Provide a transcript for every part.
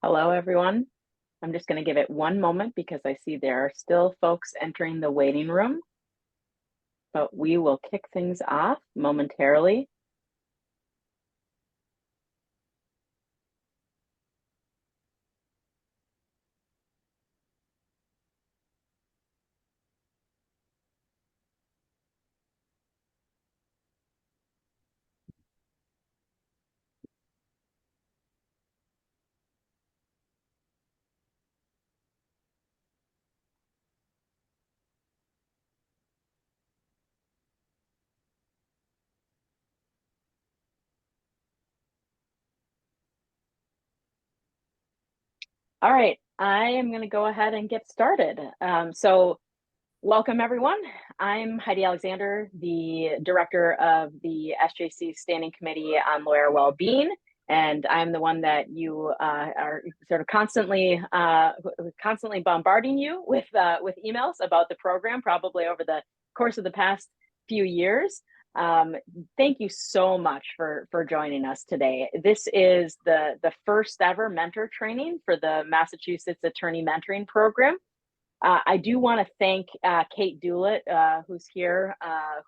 Hello, everyone. I'm just going to give it one moment because I see there are still folks entering the waiting room, but we will kick things off momentarily. All right, I am going to go ahead and get started. Welcome, everyone. I'm Heidi Alexander, the director of the SJC Standing Committee on Lawyer Wellbeing, and I'm the one that you are sort of constantly bombarding you with emails about the program, probably over the course of the past few years. Thank you so much for joining us today. This is the first ever mentor training for the Massachusetts Attorney Mentoring Program. I do want to thank Kate Doolett, who's here,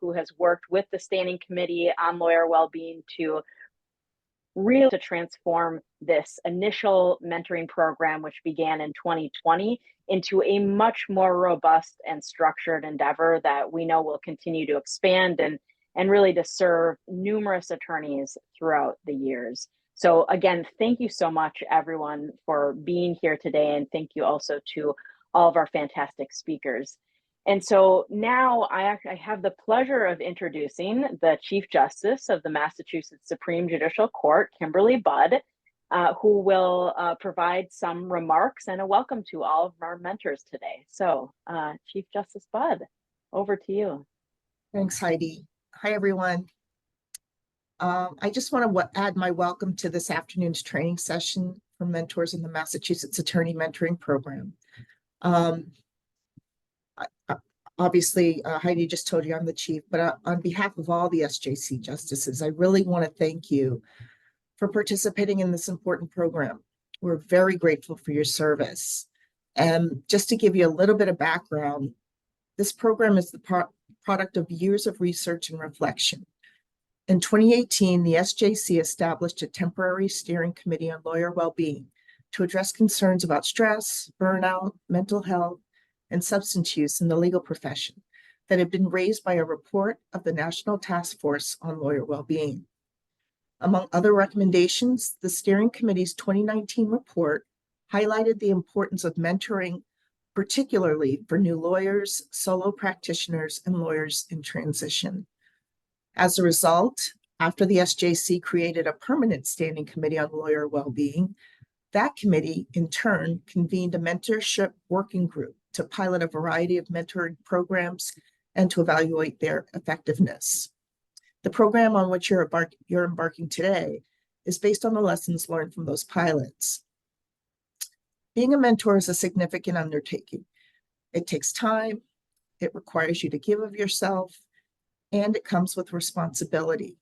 who has worked with the Standing Committee on Lawyer Wellbeing to really transform this initial mentoring program, which began in 2020, into a much more robust and structured endeavor that we know will continue to expand and really to serve numerous attorneys throughout the years. So again, thank you so much, everyone, for being here today, and thank you also to all of our fantastic speakers. And so now I have the pleasure of introducing the Chief Justice of the Massachusetts Supreme Judicial Court, Kimberly Budd, who will provide some remarks and a welcome to all of our mentors today. So Chief Justice Budd, over to you. Thanks, Heidi. Hi, everyone. I just want to add my welcome to this afternoon's training session for mentors in the Massachusetts Attorney Mentoring Program. Obviously, Heidi just told you I'm the chief, but on behalf of all the SJC justices, I really want to thank you for participating in this important program. We're very grateful for your service. And just to give you a little bit of background, this program is the product of years of research and reflection. In 2018, the SJC established a temporary steering committee on lawyer well-being to address concerns about stress, burnout, mental health, and substance use in the legal profession that had been raised by a report of the National Task Force on Lawyer Wellbeing. Among other recommendations, the steering committee's 2019 report highlighted the importance of mentoring, particularly for new lawyers, solo practitioners, and lawyers in transition. As a result, after the SJC created a permanent standing committee on lawyer well-being, that committee, in turn, convened a mentorship working group to pilot a variety of mentoring programs and to evaluate their effectiveness. The program on which you're embarking today is based on the lessons learned from those pilots. Being a mentor is a significant undertaking. It takes time, it requires you to give of yourself, and it comes with responsibility.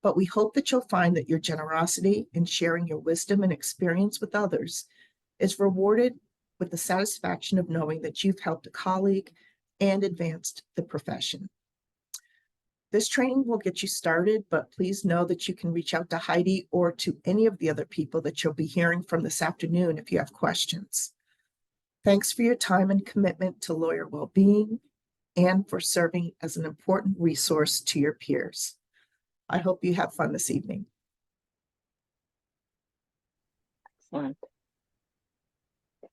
But we hope that you'll find that your generosity in sharing your wisdom and experience with others is rewarded with the satisfaction of knowing that you've helped a colleague and advanced the profession. This training will get you started, but please know that you can reach out to Heidi or to any of the other people that you'll be hearing from this afternoon if you have questions. Thanks for your time and commitment to lawyer well-being and for serving as an important resource to your peers. I hope you have fun this evening. Excellent.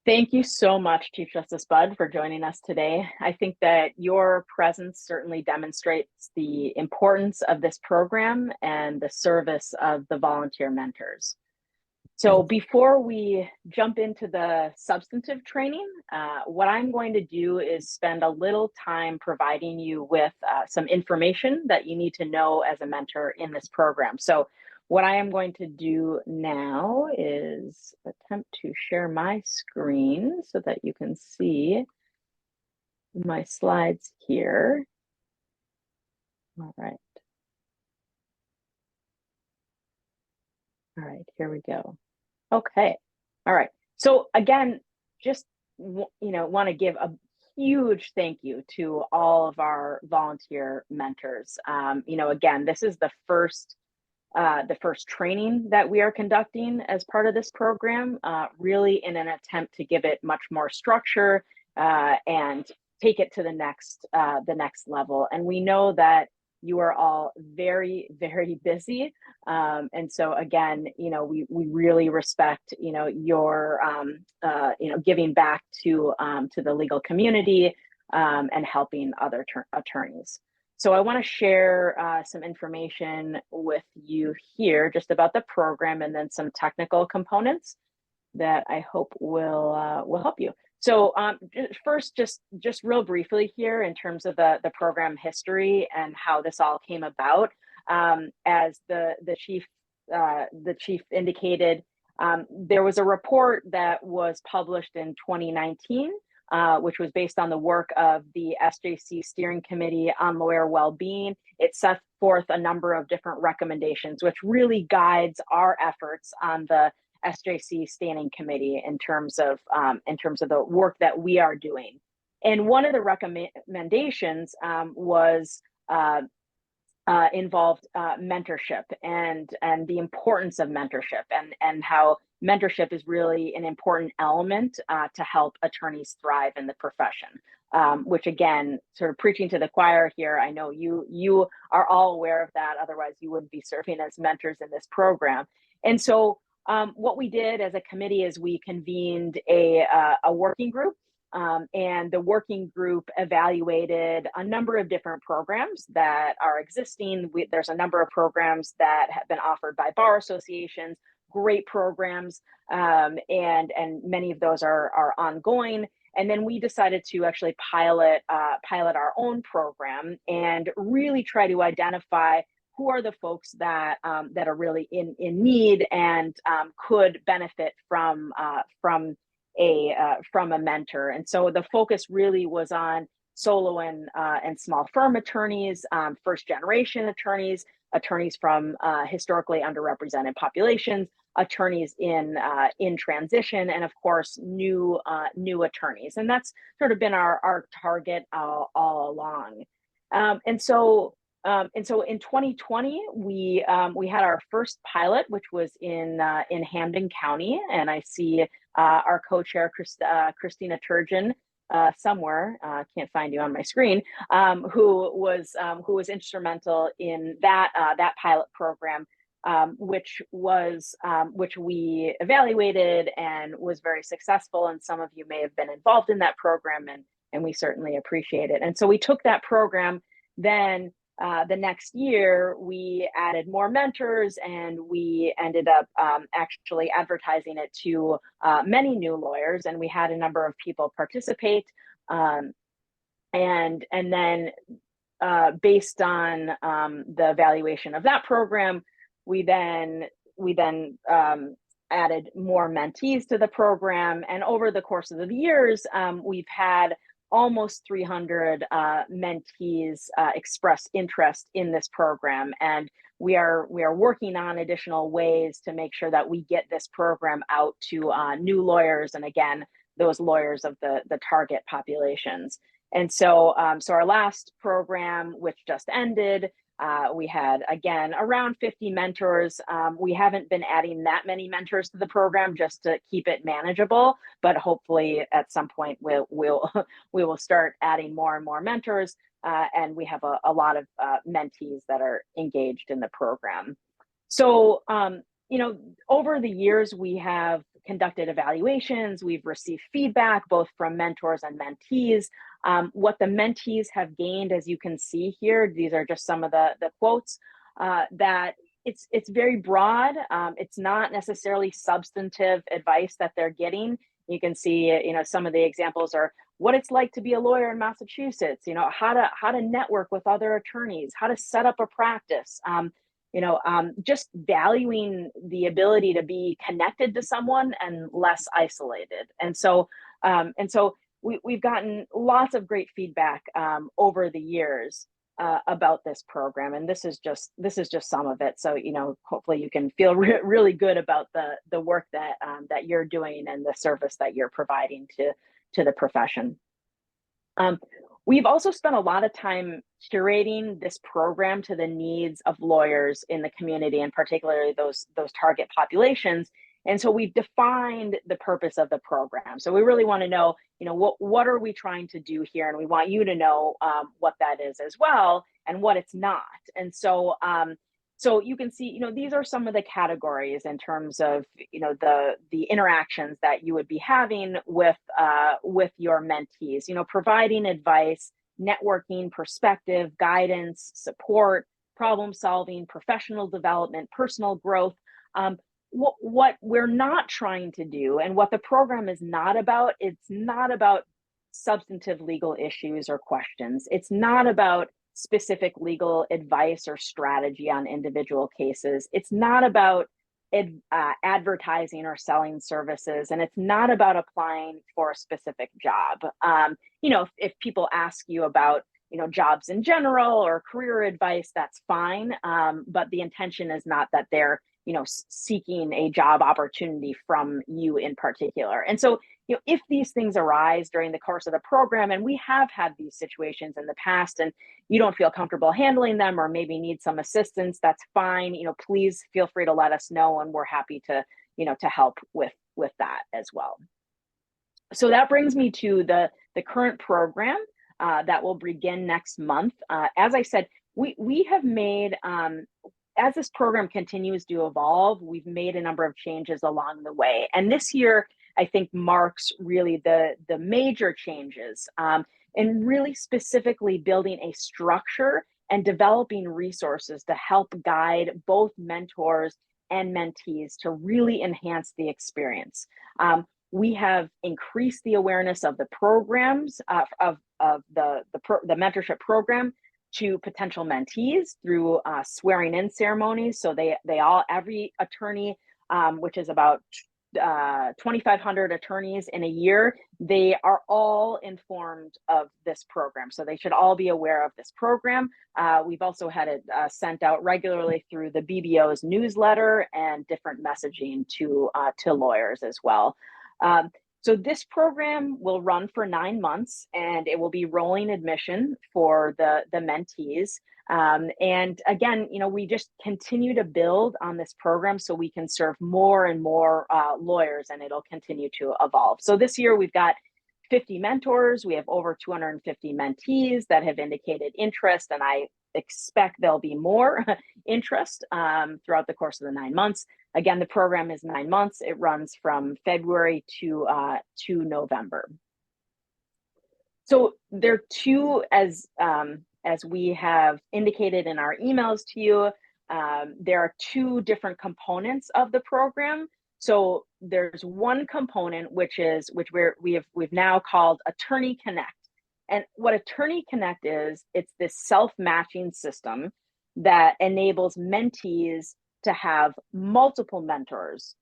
Thank you so much, Chief Justice Budd, for joining us today. I think that your presence certainly demonstrates the importance of this program and the service of the volunteer mentors. So before we jump into the substantive training, what I'm going to do is spend a little time providing you with some information that you need to know as a mentor in this program. So what I am going to do now is attempt to share my screen so that you can see my slides here. All right. All right, here we go. Okay. All right. So again, just want to give a huge thank you to all of our volunteer mentors. Again, this is the first training that we are conducting as part of this program, really in an attempt to give it much more structure and take it to the next level. And we know that you are all very, very busy. And so again, we really respect, your, giving back to the legal community and helping other attorneys. So I want to share some information with you here just about the program and then some technical components that I hope will help you. So first, just real briefly here in terms of the program history and how this all came about. As the chief indicated, there was a report that was published in 2019, which was based on the work of the SJC Steering Committee on Lawyer Wellbeing. It set forth a number of different recommendations, which really guides our efforts on the SJC Standing Committee in terms of the work that we are doing. And one of the recommendations involved mentorship and the importance of mentorship and how mentorship is really an important element to help attorneys thrive in the profession. Which again, sort of preaching to the choir here, I know you are all aware of that. Otherwise, you wouldn't be serving as mentors in this program. And so what we did as a committee is we convened a working group, and the working group evaluated a number of different programs that are existing. There's a number of programs that have been offered by bar associations, great programs, and many of those are ongoing. And then we decided to actually pilot our own program and really try to identify who are the folks that are really in need and could benefit from a mentor. And so the focus really was on solo and small firm attorneys, first generation attorneys from historically underrepresented populations, attorneys in transition, and of course new attorneys. And that's sort of been our target all along. And so in 2020, we had our first pilot, which was in Hampden County, and I see our co-chair Christina Turgeon somewhere. Can't find you on my screen. Who was instrumental in that pilot program, which we evaluated and was very successful. And some of you may have been involved in that program, and we certainly appreciate it. And so we took that program then. The next year, we added more mentors, and we ended up actually advertising it to many new lawyers, and we had a number of people participate. And then based on the evaluation of that program, we then added more mentees to the program. And over the course of the years, we've had almost 300 mentees express interest in this program, and we are working on additional ways to make sure that we get this program out to new lawyers, and again, those lawyers of the target populations. And so our last program, which just ended, we had, again, around 50 mentors. We haven't been adding that many mentors to the program just to keep it manageable, but hopefully at some point we will start adding more and more mentors, and we have a lot of mentees that are engaged in the program. So, over the years, we have conducted evaluations, we've received feedback both from mentors and mentees. What the mentees have gained, as you can see here, these are just some of the quotes, that it's very broad. It's not necessarily substantive advice that they're getting. You can see, some of the examples are what it's like to be a lawyer in Massachusetts, how to network with other attorneys, how to set up a practice, just valuing the ability to be connected to someone and less isolated. And so we've gotten lots of great feedback over the years. about this program, and this is just some of it. So hopefully you can feel really good about the work that you're doing and the service that you're providing to the profession. We've also spent a lot of time curating this program to the needs of lawyers in the community, and particularly those target populations. And so we've defined the purpose of the program. So we really want to know, what are we trying to do here? And we want you to know what that is as well, and what it's not. And so so you can see, these are some of the categories in terms of, the interactions that you would be having with your mentees, providing advice, networking, perspective, guidance, support, problem solving, professional development, personal growth. What we're not trying to do, and what the program is not about, it's not about substantive legal issues or questions. It's not about specific legal advice or strategy on individual cases. It's not about advertising or selling services, and it's not about applying for a specific job. If people ask you about jobs in general or career advice, that's fine. But the intention is not that they're seeking a job opportunity from you in particular. And so, if these things arise during the course of the program, and we have had these situations in the past, and you don't feel comfortable handling them, or maybe need some assistance, that's fine. Please feel free to let us know, and we're happy to, to help with that as well. So that brings me to the current program that will begin next month. As I said, we have made, as this program continues to evolve, we've made a number of changes along the way. And this year, I think, marks really the major changes, and really specifically building a structure and developing resources to help guide both mentors and mentees to really enhance the experience. We have increased the awareness of the programs, of the mentorship program, to potential mentees through swearing in ceremonies. So every attorney, which is about 2,500 attorneys in a year, they are all informed of this program. So they should all be aware of this program. We've also had it sent out regularly through the BBO's newsletter and different messaging to lawyers as well. So this program will run for 9 months, and it will be rolling admission for the mentees. And again, we just continue to build on this program so we can serve more and more lawyers, and it'll continue to evolve. So this year we've got 50 mentors. We have over 250 mentees that have indicated interest, and I expect there'll be more interest throughout the course of the 9 months. Again, the program is 9 months. It runs from February to November. So there are two, as we have indicated in our emails to you, there are two different components of the program. So there's one component which we've now called Attorney Connect. And what Attorney Connect is, it's this self-matching system that enables mentees to have multiple mentors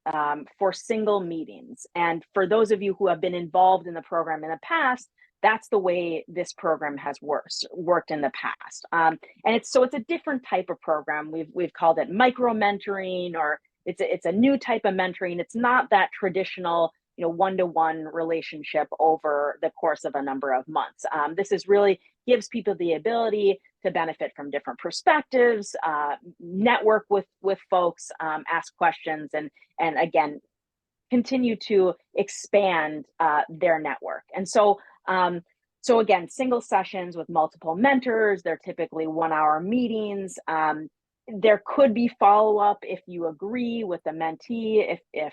for single meetings. And for those of you who have been involved in the program in the past, that's the way this program has worked in the past. And it's a different type of program. We've called it micro mentoring, or it's a new type of mentoring. It's not that traditional one-to-one relationship over the course of a number of months. This really gives people the ability to benefit from different perspectives, network with folks, ask questions, and again, continue to expand their network. And so again, single sessions with multiple mentors. They're typically 1-hour meetings. There could be follow-up if you agree with the mentee. If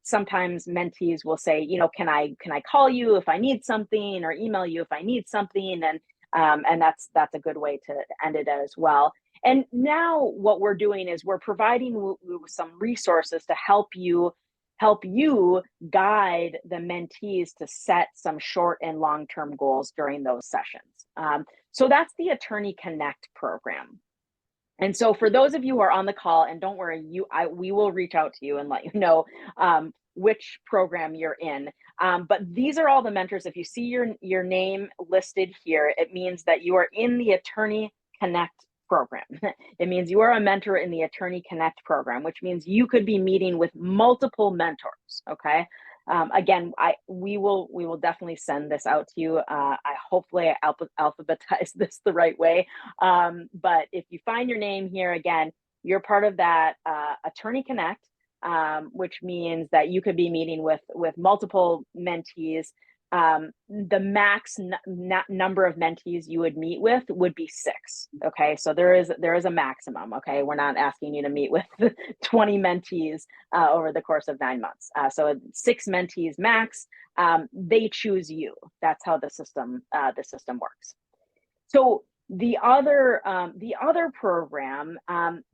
sometimes mentees will say, can I call you if I need something, or email you if I need something, and that's a good way to end it as well. And now what we're doing is we're providing some resources to help you guide the mentees to set some short and long-term goals during those sessions. So that's the Attorney Connect program. And so for those of you who are on the call, and don't worry, we will reach out to you and let you know which program you're in. But these are all the mentors. If you see your name listed here, it means that you are in the Attorney Connect program. It means you are a mentor in the Attorney Connect program, which means you could be meeting with multiple mentors. Okay. Again, we will definitely send this out to you. I hopefully alphabetize this the right way. But if you find your name here, again, you're part of that Attorney Connect, which means that you could be meeting with multiple mentees. The max number of mentees you would meet with would be 6. Okay, so there is a maximum. Okay, we're not asking you to meet with 20 mentees over the course of 9 months. So 6 mentees max. They choose you. That's how the system works. So the other program,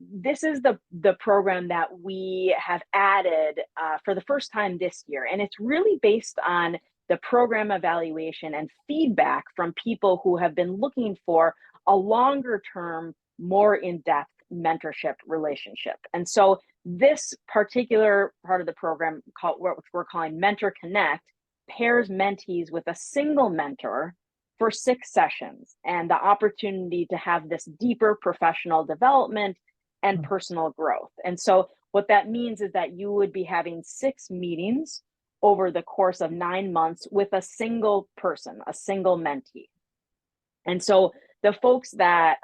this is the program that we have added for the first time this year, and it's really based on the program evaluation and feedback from people who have been looking for a longer term, more in-depth mentorship relationship. And so this particular part of the program, what we're calling Mentor Connect, pairs mentees with a single mentor for 6 sessions, and the opportunity to have this deeper professional development and personal growth. And so what that means is that you would be having 6 meetings over the course of 9 months with a single person, a single mentee. And so the folks that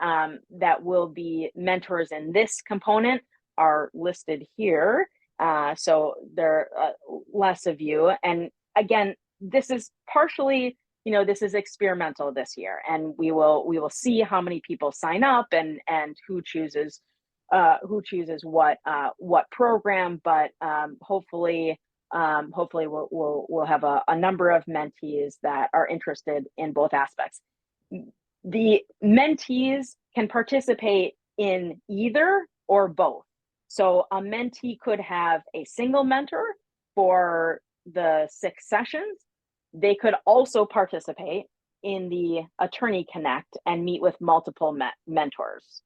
will be mentors in this component are listed here. So there are less of you. And again, this is partially, this is experimental this year, and we will see how many people sign up and who chooses what program. But hopefully we'll have a number of mentees that are interested in both aspects. The mentees can participate in either or both. So a mentee could have a single mentor for the 6 sessions. They could also participate in the Attorney Connect and meet with multiple mentors.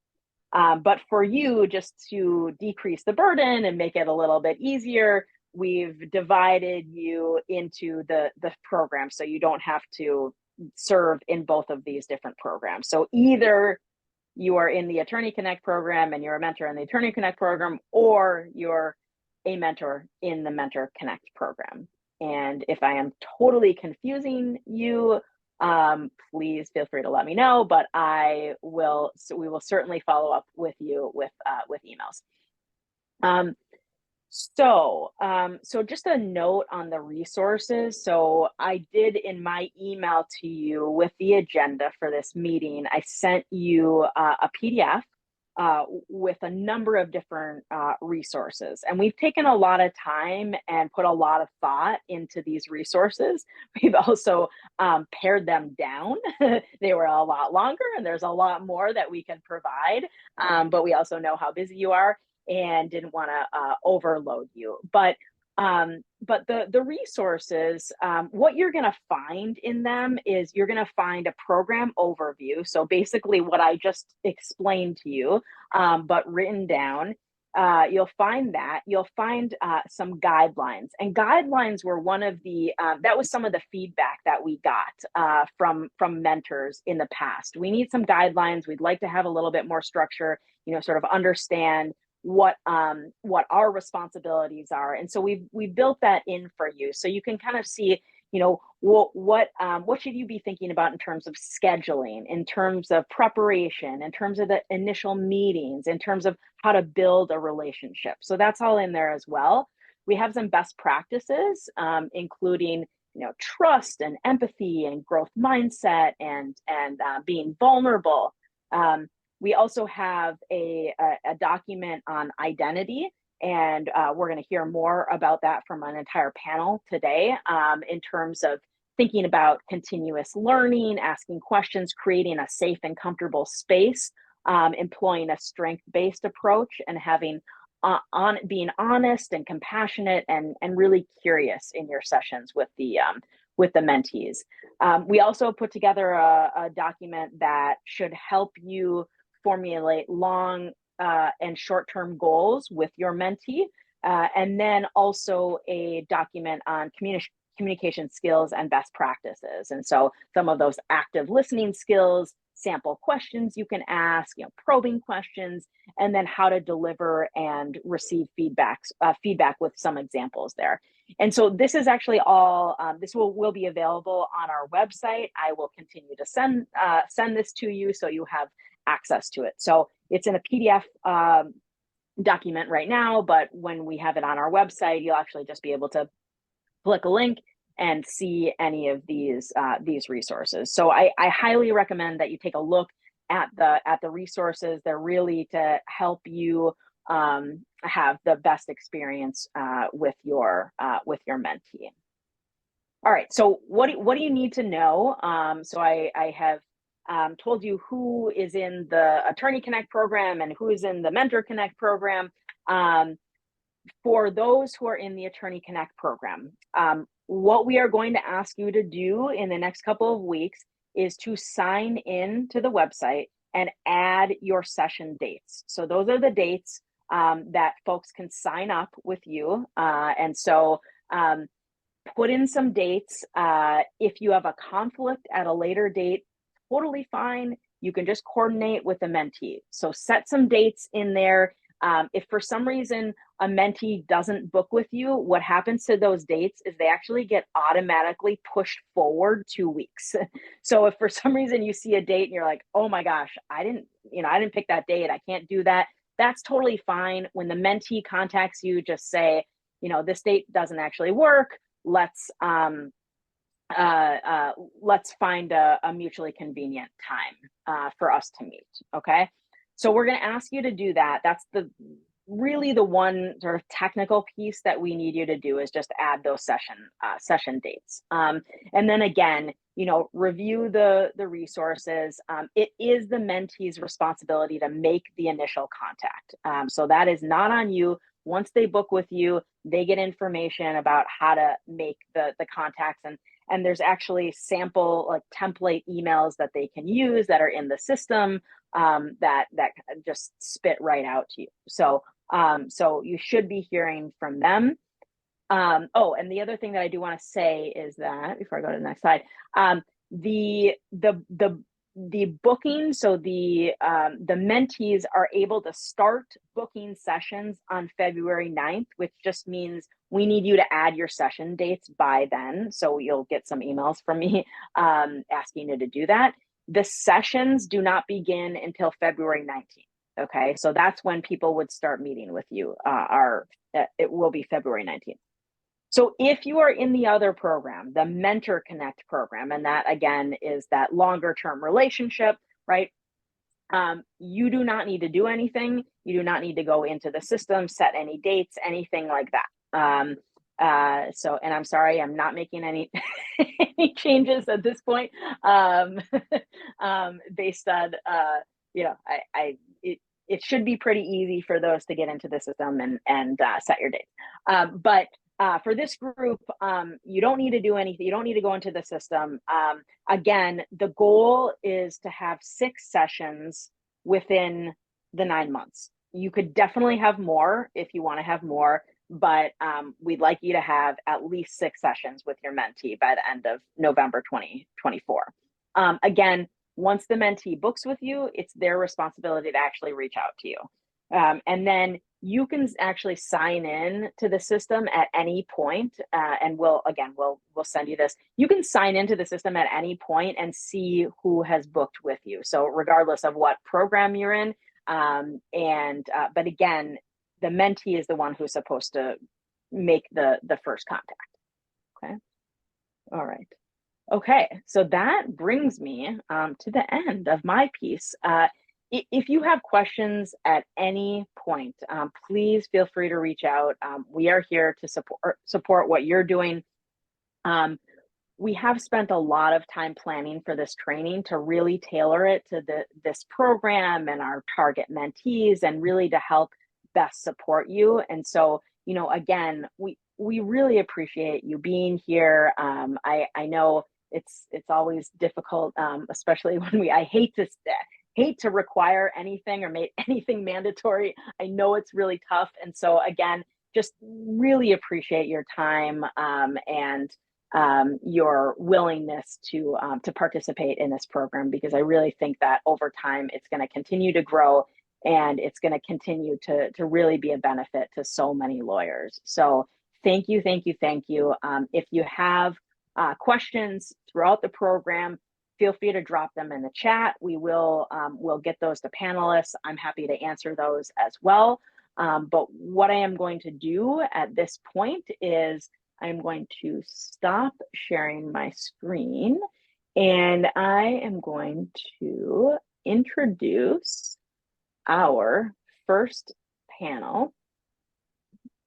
But for you, just to decrease the burden and make it a little bit easier, we've divided you into the program, so you don't have to serve in both of these different programs. So either you are in the Attorney Connect program and you're a mentor in the Attorney Connect program, or you're a mentor in the Mentor Connect program. And if I am totally confusing you, please feel free to let me know, but we will certainly follow up with you with emails. So just a note on the resources. So I did, in my email to you with the agenda for this meeting, I sent you a PDF with a number of different resources. And we've taken a lot of time and put a lot of thought into these resources. We've also pared them down. They were a lot longer, and there's a lot more that we can provide, but we also know how busy you are and didn't want to overload you. But the resources, what you're going to find in them is you're going to find a program overview. So basically what I just explained to you, but written down. You'll find that. You'll find some guidelines. And guidelines were one of the, that was some of the feedback that we got from mentors in the past. We need some guidelines. We'd like to have a little bit more structure, sort of understand what our responsibilities are. And so we've built that in for you. So you can kind of see, what should you be thinking about in terms of scheduling, in terms of preparation, in terms of the initial meetings, in terms of how to build a relationship. So that's all in there as well. We have some best practices, including, trust and empathy and growth mindset and being vulnerable. We also have a document on identity, and we're going to hear more about that from an entire panel today, in terms of thinking about continuous learning, asking questions, creating a safe and comfortable space, employing a strength-based approach, and having being honest and compassionate and really curious in your sessions with the mentees. We also put together a document that should help you formulate long and short-term goals with your mentee. And then also a document on communication skills and best practices. And so some of those active listening skills, sample questions you can ask, probing questions, and then how to deliver and receive feedback with some examples there. And so this is actually all, this will be available on our website. I will continue to send this to you so you have access to it. So it's in a PDF document right now, but when we have it on our website, you'll actually just be able to click a link and see any of these resources. So I highly recommend that you take a look at the resources. They're really to help you have the best experience with your mentee. All right. So what do you need to know? So I have told you who is in the Attorney Connect program and who is in the Mentor Connect program. For those who are in the Attorney Connect program, what we are going to ask you to do in the next couple of weeks is to sign in to the website and add your session dates. So those are the dates that folks can sign up with you. And so put in some dates. If you have a conflict at a later date, totally fine. You can just coordinate with the mentee. So set some dates in there. If for some reason a mentee doesn't book with you, what happens to those dates is they actually get automatically pushed forward 2 weeks. So if for some reason you see a date and you're like, oh my gosh, I didn't pick that date, I can't do that, that's totally fine. When the mentee contacts you, just say, this date doesn't actually work. Let's find a mutually convenient time for us to meet. Okay. So we're going to ask you to do that. That's really the one sort of technical piece that we need you to do is just add those session dates. And then again, review the resources. It is the mentee's responsibility to make the initial contact. So that is not on you. Once they book with you, they get information about how to make the contacts, and there's actually sample template emails that they can use that are in the system that just spit right out to you. So you should be hearing from them. Oh, and the other thing that I do want to say is that before I go to the next slide, the booking, so the mentees are able to start booking sessions on February 9th, which just means we need you to add your session dates by then. So you'll get some emails from me asking you to do that. The sessions do not begin until February 19th. Okay, so that's when people would start meeting with you. It will be February 19th. So if you are in the other program, the Mentor Connect program, and that again is that longer term relationship, right? You do not need to do anything. You do not need to go into the system, set any dates, anything like that. And I'm sorry, I'm not making any any changes at this point. Based on it should be pretty easy for those to get into the system and set your dates. But for this group, you don't need to do anything. You don't need to go into the system. Again, the goal is to have 6 sessions within the 9 months. You could definitely have more if you want to have more, but we'd like you to have at least 6 sessions with your mentee by the end of November 2024. Again, once the mentee books with you, it's their responsibility to actually reach out to you. And then you can actually sign in to the system at any point, and we'll send you this. You can sign into the system at any point and see who has booked with you. So regardless of what program you're in, but again, the mentee is the one who's supposed to make the first contact. Okay. All right. Okay. So that brings me to the end of my piece. If you have questions at any point, please feel free to reach out. We are here to support what you're doing. We have spent a lot of time planning for this training to really tailor it to this program and our target mentees, and really to help best support you. And so, again, we really appreciate you being here. I know it's always difficult, especially when I hate to require anything or make anything mandatory. I know it's really tough. And so again, just really appreciate your time and your willingness to participate in this program, because I really think that over time it's going to continue to grow and it's going to continue to really be a benefit to so many lawyers. So thank you, thank you, thank you. If you have questions throughout the program, feel free to drop them in the chat. We'll get those to panelists. I'm happy to answer those as well. But what I am going to do at this point is I'm going to stop sharing my screen, and I am going to introduce our first panel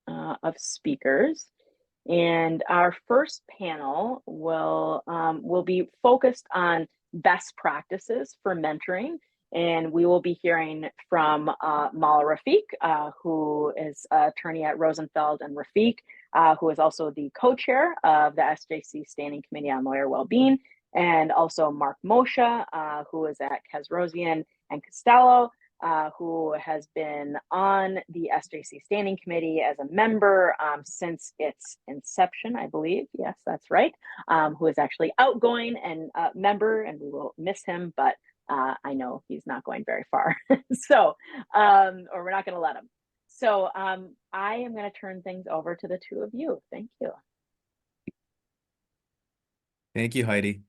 of speakers. And our first panel will be focused on best practices for mentoring. And we will be hearing from Mala Rafiq, who is an attorney at Rosenfeld and Rafiq, who is also the co-chair of the SJC Standing Committee on Lawyer Wellbeing, and also Mark Moshe, who is at Kasrosian and Costello, who has been on the SJC Standing Committee as a member since its inception, I believe. Yes, that's right. Who is actually outgoing and a member, and we will miss him, but I know he's not going very far. So, or we're not going to let him. So I am going to turn things over to the two of you. Thank you. Thank you, Heidi.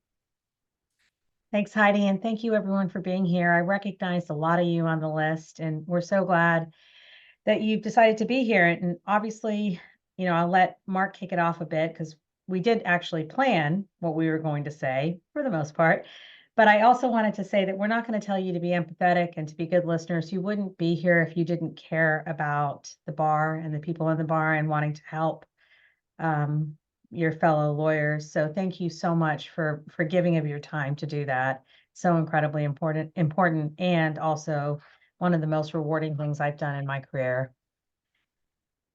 Thanks, Heidi, and thank you everyone for being here. I recognized a lot of you on the list, and we're so glad that you've decided to be here. And obviously, you know, I'll let Mark kick it off a bit because we did actually plan what we were going to say for the most part. But I also wanted to say that we're not going to tell you to be empathetic and to be good listeners. You wouldn't be here if you didn't care about the bar and the people in the bar and wanting to help your fellow lawyers. So thank you so much for giving of your time to do that. So incredibly important, and also one of the most rewarding things I've done in my career.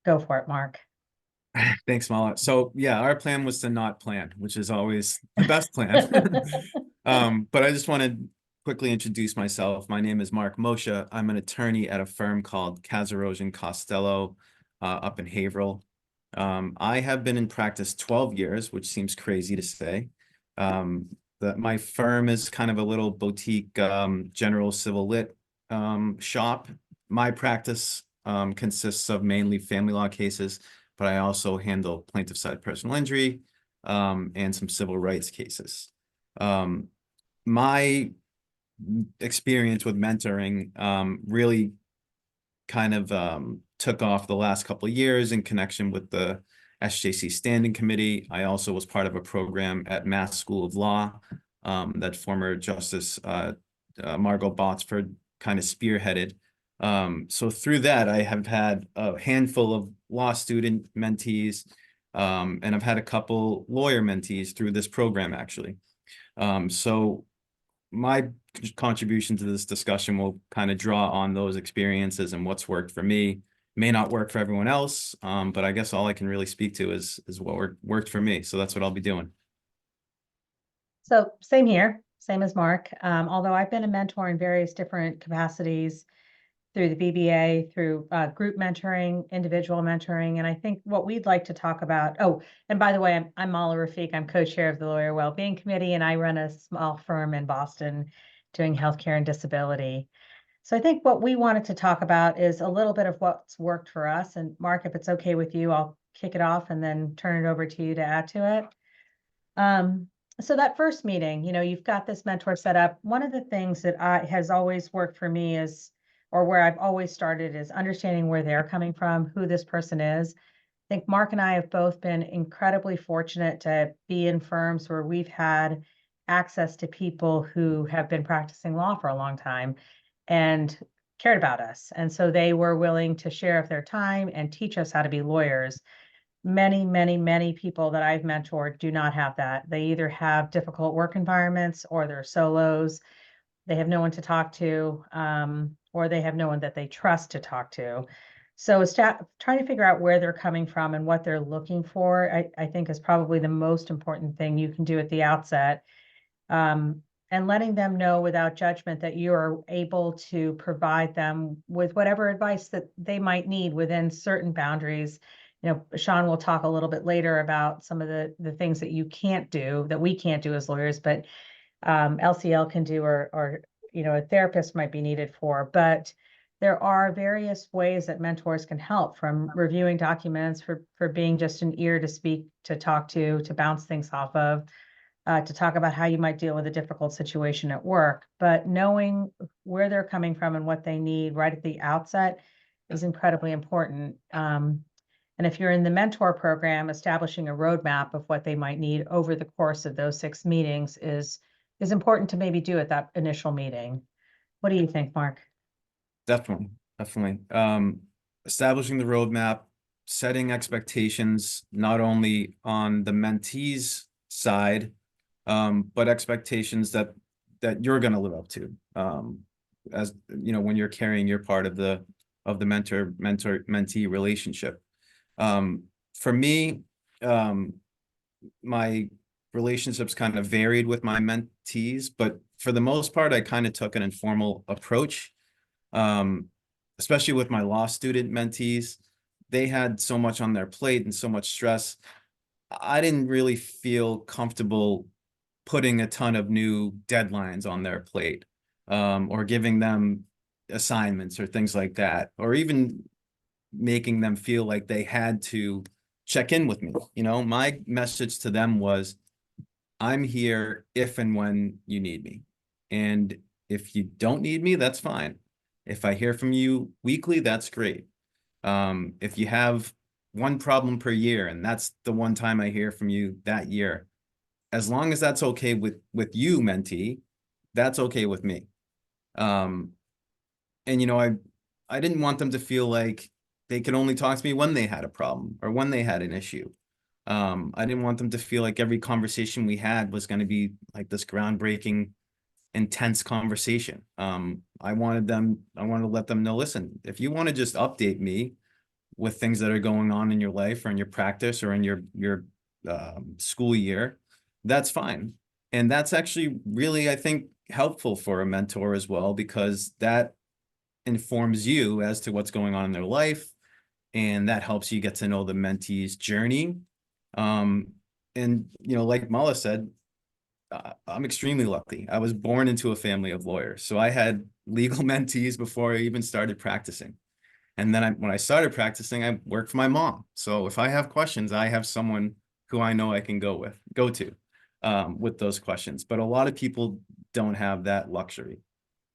Go for it, Mark. Thanks, Mala. So yeah, our plan was to not plan, which is always the best plan. But I just want to quickly introduce myself. My name is Mark Moshe. I'm an attorney at a firm called Kasrosian Costello up in Haverhill. I have been in practice 12 years, which seems crazy to say. My firm is kind of a little boutique general civil lit shop. My practice consists of mainly family law cases, but I also handle plaintiff side personal injury and some civil rights cases. My experience with mentoring really kind of took off the last couple of years in connection with the SJC Standing Committee. I also was part of a program at Mass School of Law that former Justice Margot Botsford kind of spearheaded. So through that, I have had a handful of law student mentees, and I've had a couple lawyer mentees through this program, actually. So my contribution to this discussion will kind of draw on those experiences and what's worked for me. May not work for everyone else, but I guess all I can really speak to is what worked for me. So that's what I'll be doing. So same here, same as Mark. Although I've been a mentor in various different capacities through the BBA, through group mentoring, individual mentoring. And I think what we'd like to talk about, oh, and by the way, I'm Mala Rafiq. I'm co-chair of the Lawyer Wellbeing Committee, and I run a small firm in Boston doing healthcare and disability. So I think what we wanted to talk about is a little bit of what's worked for us. And Mark, if it's okay with you, I'll kick it off and then turn it over to you to add to it. So that first meeting, you know, you've got this mentor set up. One of the things that has always worked for me is, or where I've always started, is understanding where they're coming from, who this person is. I think Mark and I have both been incredibly fortunate to be in firms where we've had access to people who have been practicing law for a long time and cared about us. And so they were willing to share of their time and teach us how to be lawyers. Many, many, many people that I've mentored do not have that. They either have difficult work environments, or they're solos. They have no one to talk to, or they have no one that they trust to talk to. So trying to figure out where they're coming from and what they're looking for, I think is probably the most important thing you can do at the outset. And and letting them know without judgment that you are able to provide them with whatever advice that they might need within certain boundaries. You know, Sean will talk a little bit later about some of the things that you can't do, that we can't do as lawyers, but LCL can do, or you know, a therapist might be needed for. But there are various ways that mentors can help, from reviewing documents, for being just an ear to speak, to talk to bounce things off of, to talk about how you might deal with a difficult situation at work. But knowing where they're coming from and what they need right at the outset is incredibly important. And if you're in the mentor program, establishing a roadmap of what they might need over the course of those 6 meetings is important to maybe do at that initial meeting. What do you think, Mark? Definitely, definitely. Establishing the roadmap, setting expectations, not only on the mentee's side, but expectations that you're going to live up to. As you know, when you're carrying your part of the mentor-mentee relationship. For me, my relationships kind of varied with my mentees, but for the most part, I kind of took an informal approach. Especially with my law student mentees, they had so much on their plate and so much stress. I didn't really feel comfortable putting a ton of new deadlines on their plate, or giving them assignments or things like that, or even making them feel like they had to check in with me. You know, my message to them was, I'm here if and when you need me. And if you don't need me, that's fine. If I hear from you weekly, that's great. If you have one problem per year, and that's the one time I hear from you that year, as long as that's okay with you, mentee, that's okay with me. And you know, I didn't want them to feel like they could only talk to me when they had a problem or when they had an issue. I didn't want them to feel like every conversation we had was going to be like this groundbreaking, intense conversation. I wanted to let them know, listen, if you want to just update me with things that are going on in your life or in your practice or in your school year, that's fine. And that's actually really, I think, helpful for a mentor as well, because that informs you as to what's going on in their life, and that helps you get to know the mentee's journey. And you know, like Mala said, I'm extremely lucky. I was born into a family of lawyers, so I had legal mentees before I even started practicing. And then when I started practicing, I worked for my mom. So if I have questions, I have someone who I know I can go to with those questions. But a lot of people don't have that luxury.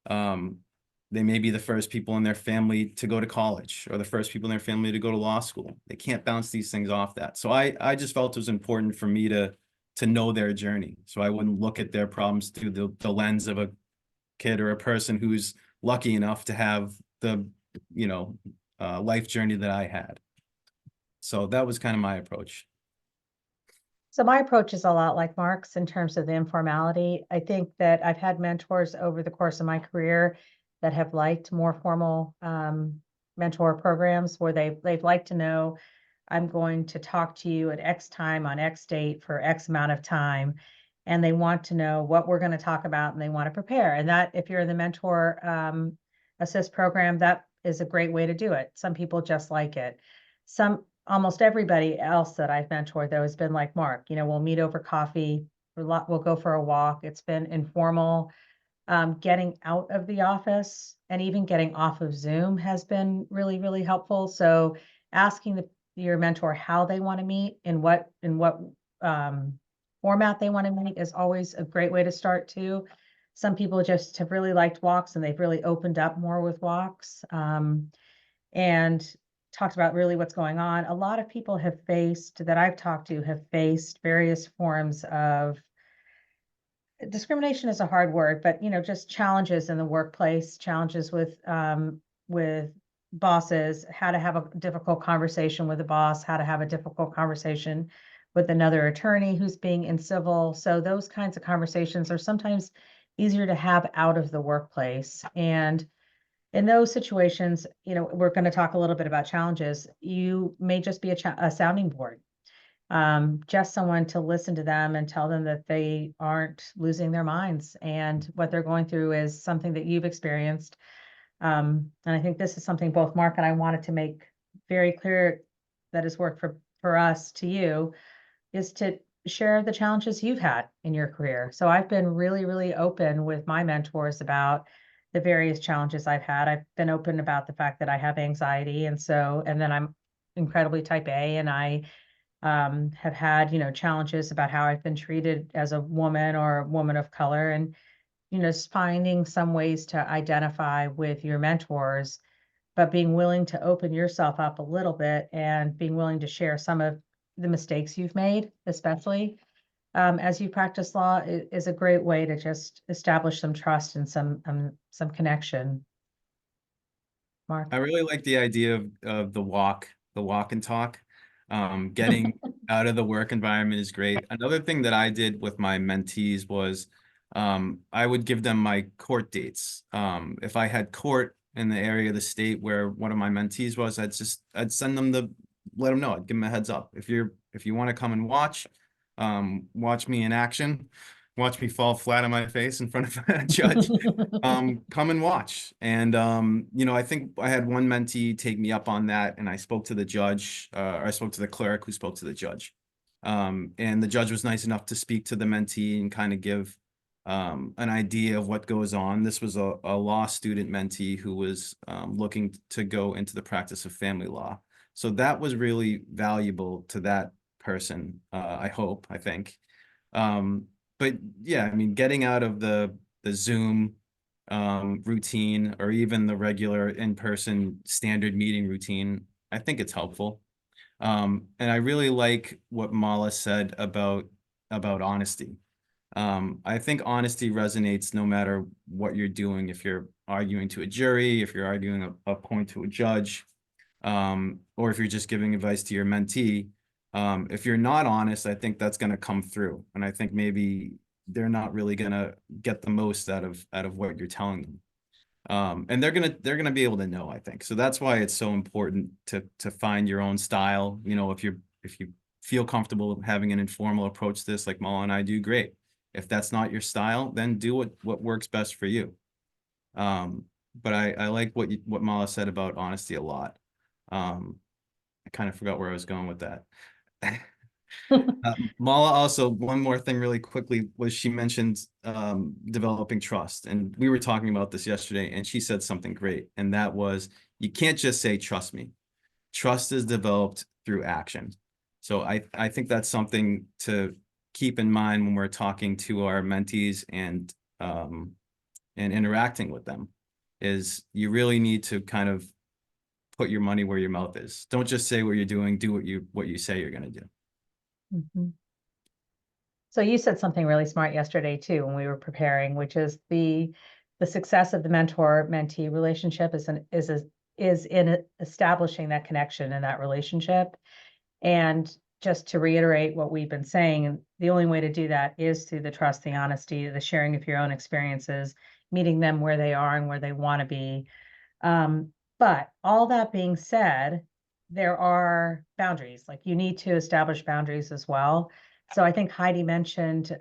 They may be the first people in their family to go to college, or the first people in their family to go to law school. They can't bounce these things off that. So I just felt it was important for me to know their journey, so I wouldn't look at their problems through the lens of a kid or a person who's lucky enough to have the, you know, life journey that I had. So that was kind of my approach. So my approach is a lot like Mark's in terms of the informality. I think that I've had mentors over the course of my career that have liked more formal mentor programs, where they've liked to know, I'm going to talk to you at X time on X date for X amount of time. And they want to know what we're going to talk about, and they want to prepare. And that, if you're in the mentor assist program, that is a great way to do it. Some people just like it. Almost everybody else that I've mentored, though, has been like Mark. You know, we'll meet over coffee, we'll go for a walk. It's been informal. Getting out of the office and even getting off of Zoom has been really, really helpful. So asking your mentor how they want to meet, in what format they want to meet, is always a great way to start too. Some people just have really liked walks, and they've really opened up more with walks, and talked about really what's going on. A lot of people that I've talked to have faced various forms of discrimination, is a hard word, but, you know, just challenges in the workplace, challenges with bosses, how to have a difficult conversation with a boss, how to have a difficult conversation with another attorney who's being incivil. So those kinds of conversations are sometimes easier to have out of the workplace. And in those situations, you know, we're going to talk a little bit about challenges. You may just be a sounding board. just someone to listen to them and tell them that they aren't losing their minds and what they're going through is something that you've experienced. And I think this is something both Mark and I wanted to make very clear that has worked for us to you, is to share the challenges you've had in your career. So I've been really, really open with my mentors about the various challenges I've had. I've been open about the fact that I have anxiety. And then I'm incredibly type A, and I have had, challenges about how I've been treated as a woman or a woman of color. And, just finding some ways to identify with your mentors, but being willing to open yourself up a little bit and being willing to share some of the mistakes you've made, especially as you practice law, is a great way to just establish some trust and some connection. Mark? I really like the idea of the walk and talk. Getting out of the work environment is great. Another thing that I did with my mentees was I would give them my court dates. If I had court in the area of the state where one of my mentees was, I'd send them let them know. I'd give them a heads up. If you want to come and watch me in action, watch me fall flat on my face in front of a judge, come and watch. And I think I had one mentee take me up on that, and I spoke to the judge, or I spoke to the clerk who spoke to the judge. And the judge was nice enough to speak to the mentee and kind of give an idea of what goes on. This was a law student mentee who was looking to go into the practice of family law. So that was really valuable to that person, I think. But yeah, I mean, getting out of the Zoom routine, or even the regular in-person standard meeting routine, I think it's helpful. And I really like what Mala said about honesty. I think honesty resonates no matter what you're doing. If you're arguing to a jury, if you're arguing a point to a judge, or if you're just giving advice to your mentee, if you're not honest, I think that's going to come through. And I think maybe they're not really going to get the most out of what you're telling them. And they're going to be able to know, I think. So that's why it's so important to find your own style. If you feel comfortable having an informal approach to this, like Mala and I do, great. If that's not your style, then do what works best for you. But I like what Mala said about honesty a lot. I kind of forgot where I was going with that. Mala also, one more thing really quickly, was she mentioned developing trust. And we were talking about this yesterday, and she said something great. And that was, you can't just say, trust me. Trust is developed through action. So I think that's something to keep in mind when we're talking to our mentees and interacting with them, is you really need to kind of put your money where your mouth is. Don't just say what you're doing, do what you say you're going to do. Mm-hmm. So you said something really smart yesterday too, when we were preparing, which is the success of the mentor-mentee relationship is in establishing that connection and that relationship. And just to reiterate what we've been saying, the only way to do that is through the trust, the honesty, the sharing of your own experiences, meeting them where they are and where they want to be. But all that being said, there are boundaries. Like, you need to establish boundaries as well. So I think Heidi mentioned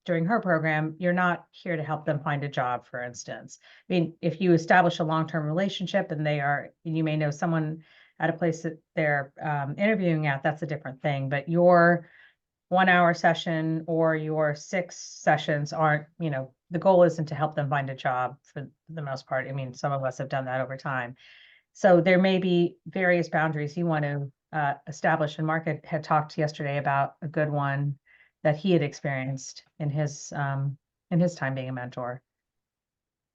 during her program, you're not here to help them find a job, for instance. I mean, if you establish a long-term relationship and you may know someone at a place that they're interviewing at, that's a different thing. But your 1 hour session or your 6 sessions aren't, the goal isn't to help them find a job for the most part. I mean, some of us have done that over time. So there may be various boundaries you want to establish. And Mark had talked yesterday about a good one that he had experienced in his time being a mentor.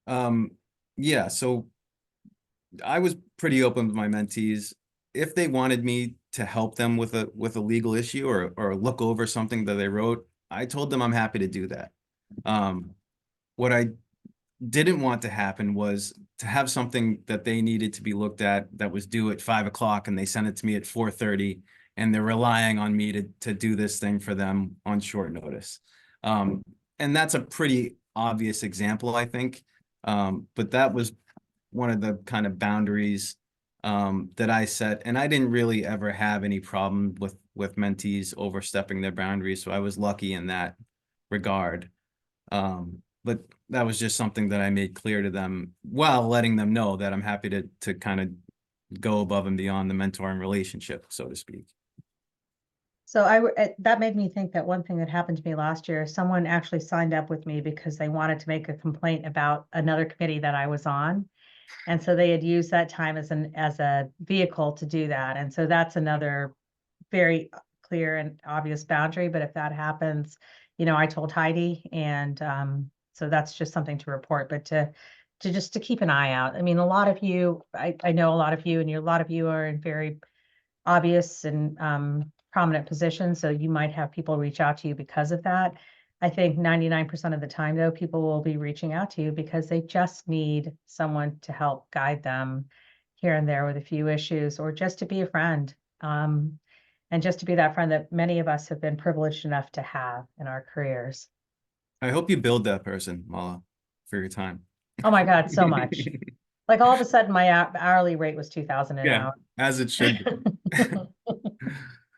Yeah, so I was pretty open with my mentees. If they wanted me to help them with a legal issue or look over something that they wrote, I told them I'm happy to do that. What I didn't want to happen was to have something that they needed to be looked at that was due at 5 o'clock, and they sent it to me at 4:30, and they're relying on me to do this thing for them on short notice. And that's a pretty obvious example, I think. But that was one of the kind of boundaries that I set, and I didn't really ever have any problem with mentees overstepping their boundaries. So I was lucky in that regard. But that was just something that I made clear to them while letting them know that I'm happy to kind of go above and beyond the mentoring relationship, so to speak. So that made me think that one thing that happened to me last year, someone actually signed up with me because they wanted to make a complaint about another committee that I was on. And so they had used that time as a vehicle to do that. And so that's another very clear and obvious boundary. But if that happens, I told Heidi, and so that's just something to report, but to just to keep an eye out. I mean, a lot of you, I know a lot of you, and a lot of you are in very obvious and prominent positions. So you might have people reach out to you because of that. I think 99% of the time, though, people will be reaching out to you because they just need someone to help guide them here and there with a few issues, or just to be a friend. And just to be that friend that many of us have been privileged enough to have in our careers. I hope you build that person, Mala, for your time. Oh my God, so much. Like all of a sudden my hourly rate was 2,000 an Yeah, hour. as it should be.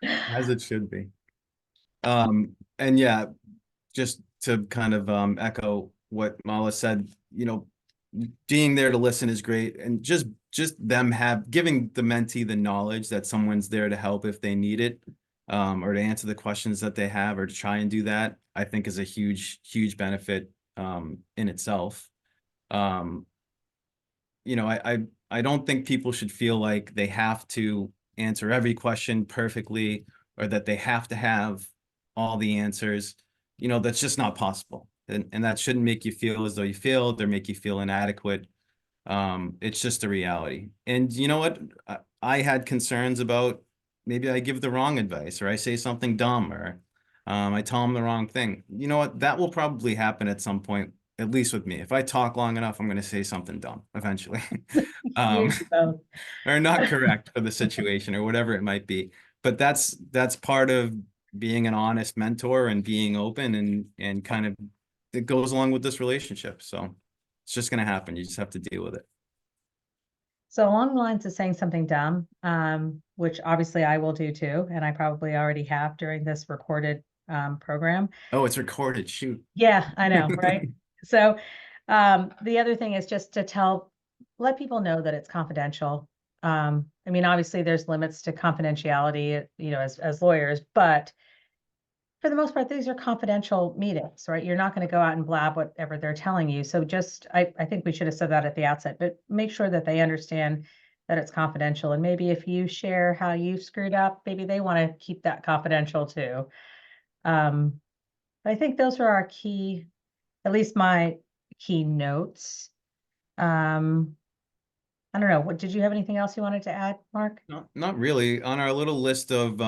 As it should be. And yeah, just to kind of echo what Mala said, being there to listen is great, and just them giving the mentee the knowledge that someone's there to help if they need it, or to answer the questions that they have, or to try and do that, I think is a huge benefit in itself. I don't think people should feel like they have to answer every question perfectly, or that they have to have all the answers. That's just not possible. And that shouldn't make you feel as though you failed or make you feel inadequate. It's just a reality. And you know what? I had concerns about maybe I give the wrong advice, or I say something dumb, or I tell them the wrong thing. You know what? That will probably happen at some point, at least with me. If I talk long enough, I'm going to say something dumb eventually. Or not correct for the situation, or whatever it might be. But that's part of being an honest mentor and being open, and kind of it goes along with this relationship. So it's just going to happen. You just have to deal with it. So along the lines of saying something dumb, which obviously I will do too, and I probably already have during this recorded program. Oh, it's recorded. Shoot. Yeah, I know, right? So the other thing is just to let people know that it's confidential. I mean, obviously there's limits to confidentiality, as lawyers, but for the most part, these are confidential meetings, right? You're not going to go out and blab whatever they're telling you. So I think we should have said that at the outset, but make sure that they understand that it's confidential. And maybe if you share how you screwed up, maybe they want to keep that confidential too. But I think those are our key, at least my key notes. I don't know. Did you have anything else you wanted to add, Mark? No, not really. On our little list of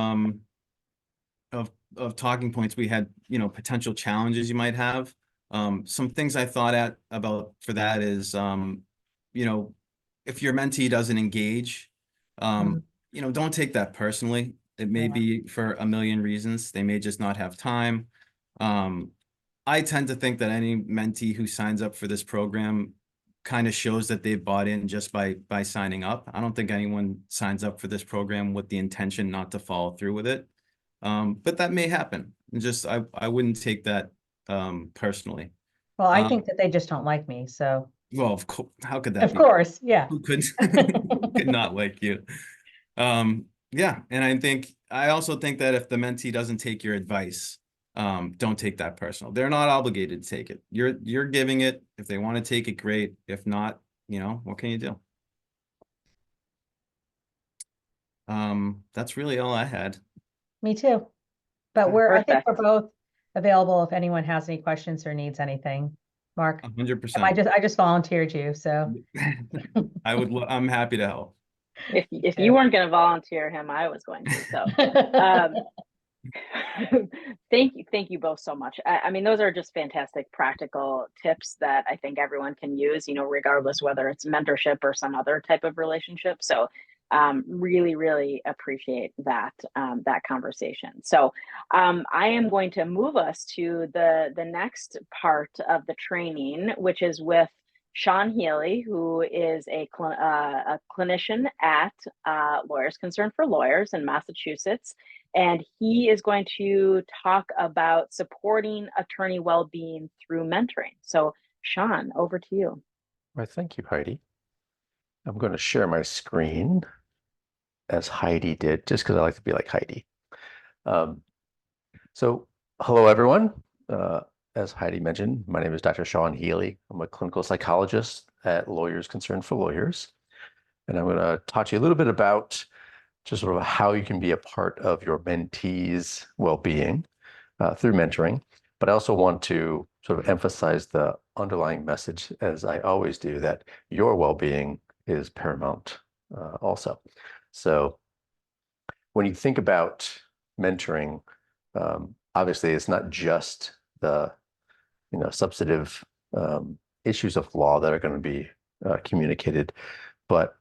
talking points, we had, potential challenges you might have. Some things I thought about for that is, if your mentee doesn't engage, don't take that personally. It may be for a million reasons. They may just not have time. I tend to think that any mentee who signs up for this program kind of shows that they've bought in just by signing up. I don't think anyone signs up for this program with the intention not to follow through with it. But that may happen. And I wouldn't take that personally. Well, I think that they just don't like me. So, well, of course, how could that of be? course, yeah. Who could not like you? Yeah, and I also think that if the mentee doesn't take your advice, don't take that personal. They're not obligated to take it. You're giving it. If they want to take it, great. If not, what can you do? That's really all I had. Me too. But I think we're Perfect. both available if anyone has any questions or needs anything. Mark, 100%. I just volunteered you, so. I'm happy to help. If you weren't going to volunteer him, I was going to. So thank you both so much. I mean, those are just fantastic practical tips that I think everyone can use, regardless whether it's mentorship or some other type of relationship. So really appreciate that conversation. So I am going to move us to the next part of the training, which is with Sean Healy, who is a clinician at Lawyers Concerned for Lawyers in Massachusetts. And he is going to talk about supporting attorney well-being through mentoring. So Sean, over to you. Right, thank you, Heidi. I'm going to share my screen as Heidi did, just because I like to be like Heidi. So hello, everyone. As Heidi mentioned, my name is Dr. Sean Healy. I'm a clinical psychologist at Lawyers Concerned for Lawyers. And I'm going to talk to you a little bit about just sort of how you can be a part of your mentees' well-being through mentoring. But I also want to sort of emphasize the underlying message, as I always do, that your well-being is paramount also. So when you think about mentoring, obviously it's not just the substantive issues of law that are going to be communicated, but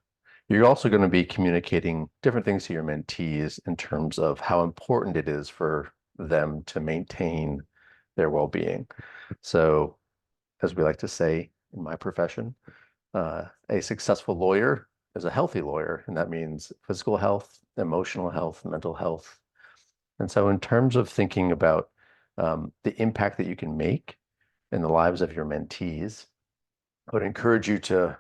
you're also going to be communicating different things to your mentees in terms of how important it is for them to maintain their well-being. So, as we like to say in my profession, a successful lawyer is a healthy lawyer, and that means physical health, emotional health, mental health. And so in terms of thinking about the impact that you can make in the lives of your mentees, I would encourage you to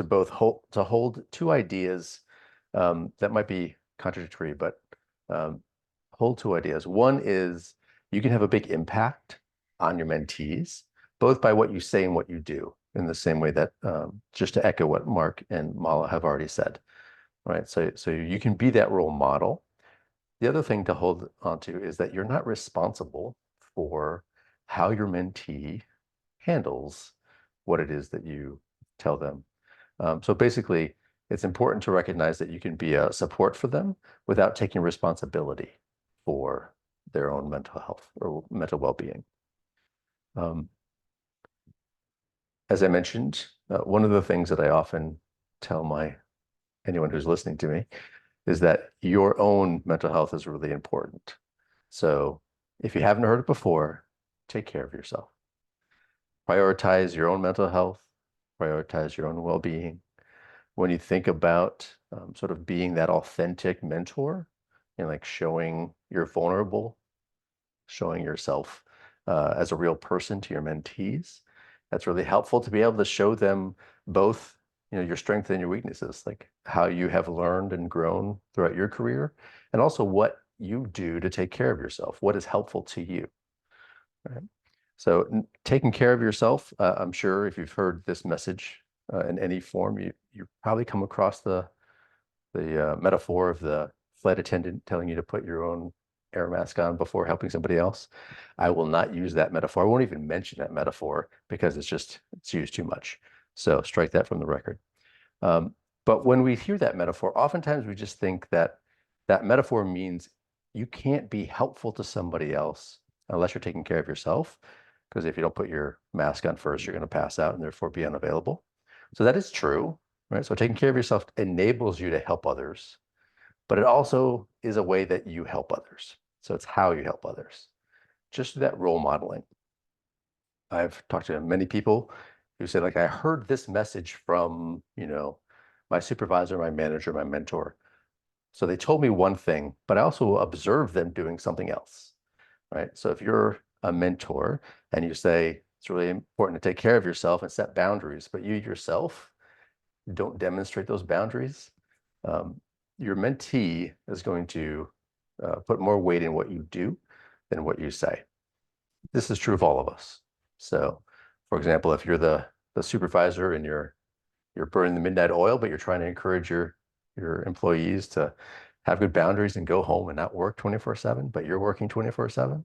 both hold two ideas that might be contradictory, but hold two ideas. One is you can have a big impact on your mentees, both by what you say and what you do, in the same way that, just to echo what Mark and Mala have already said, right? So you can be that role model. The other thing to hold on to is that you're not responsible for how your mentee handles what it is that you tell them. So basically, it's important to recognize that you can be a support for them without taking responsibility for their own mental health or mental well-being. As I mentioned, one of the things that I often tell anyone who's listening to me is that your own mental health is really important. So if you haven't heard it before, take care of yourself. Prioritize your own mental health, prioritize your own well-being. When you think about sort of being that authentic mentor, like showing you're vulnerable, showing yourself as a real person to your mentees, that's really helpful to be able to show them both your strengths and your weaknesses, like how you have learned and grown throughout your career, and also what you do to take care of yourself, what is helpful to you, right? So taking care of yourself, I'm sure if you've heard this message in any form, you probably come across the metaphor of the flight attendant telling you to put your own air mask on before helping somebody else. I will not use that metaphor. I won't even mention that metaphor because it's used too much. So strike that from the record. But when we hear that metaphor, oftentimes we just think that that metaphor means you can't be helpful to somebody else unless you're taking care of yourself. Because if you don't put your mask on first, you're going to pass out and therefore be unavailable. So that is true, right? So taking care of yourself enables you to help others, but it also is a way that you help others. So it's how you help others. Just that role modeling. I've talked to many people who say, like, I heard this message from, my supervisor, my manager, my mentor. So they told me one thing, but I also observed them doing something else, right? So if you're a mentor and you say it's really important to take care of yourself and set boundaries, but you yourself don't demonstrate those boundaries, your mentee is going to put more weight in what you do than what you say. This is true of all of us. So, for example, if you're the supervisor and you're burning the midnight oil, but you're trying to encourage your employees to have good boundaries and go home and not work 24/7, but you're working 24/7,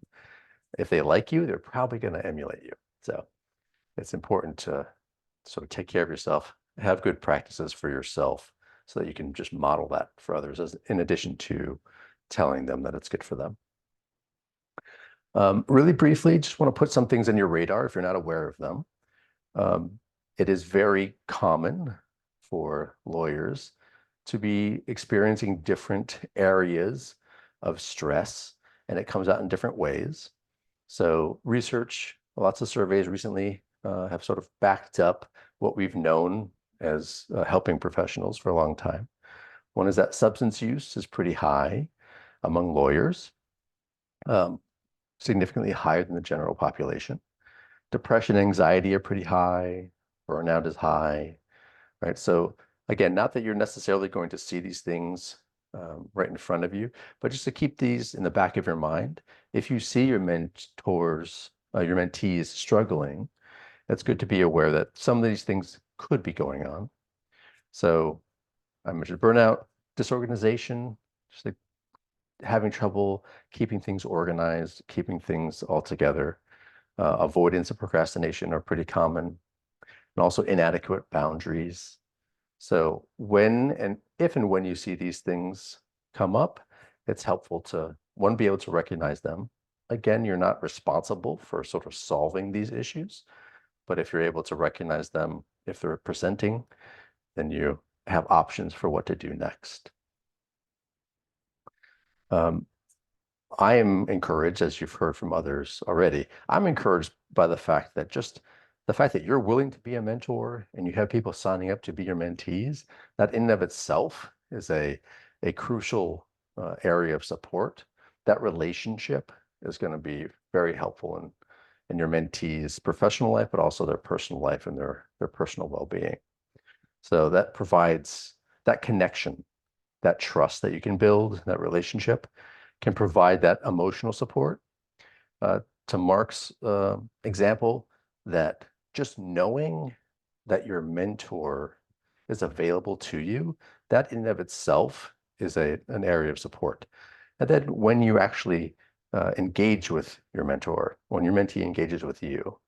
if they like you, they're probably going to emulate you. So it's important to sort of take care of yourself, have good practices for yourself so that you can just model that for others, in addition to telling them that it's good for them. Really briefly, just want to put some things on your radar if you're not aware of them. It is very common for lawyers to be experiencing different areas of stress, and it comes out in different ways. So research, lots of surveys recently have sort of backed up what we've known as helping professionals for a long time. One is that substance use is pretty high among lawyers, significantly higher than the general population. Depression, anxiety are pretty high, burnout is high, right? So again, not that you're necessarily going to see these things right in front of you, but just to keep these in the back of your mind. If you see your mentors, your mentees struggling, it's good to be aware that some of these things could be going on. So I mentioned burnout, disorganization, just like having trouble keeping things organized, keeping things all together. Avoidance and procrastination are pretty common, and also inadequate boundaries. So if and when you see these things come up, it's helpful to, one, be able to recognize them. Again, you're not responsible for sort of solving these issues, but if you're able to recognize them, if they're presenting, then you have options for what to do next. I am encouraged, as you've heard from others already, I'm encouraged by the fact that just the fact that you're willing to be a mentor and you have people signing up to be your mentees, that in and of itself is a crucial area of support. That relationship is going to be very helpful in your mentees' professional life, but also their personal life and their personal well-being. So that provides that connection, that trust that you can build, that relationship can provide that emotional support. To Mark's example, that just knowing that your mentor is available to you, that in and of itself is an area of support. And then when you actually engage with your mentor, when your mentee engages with you,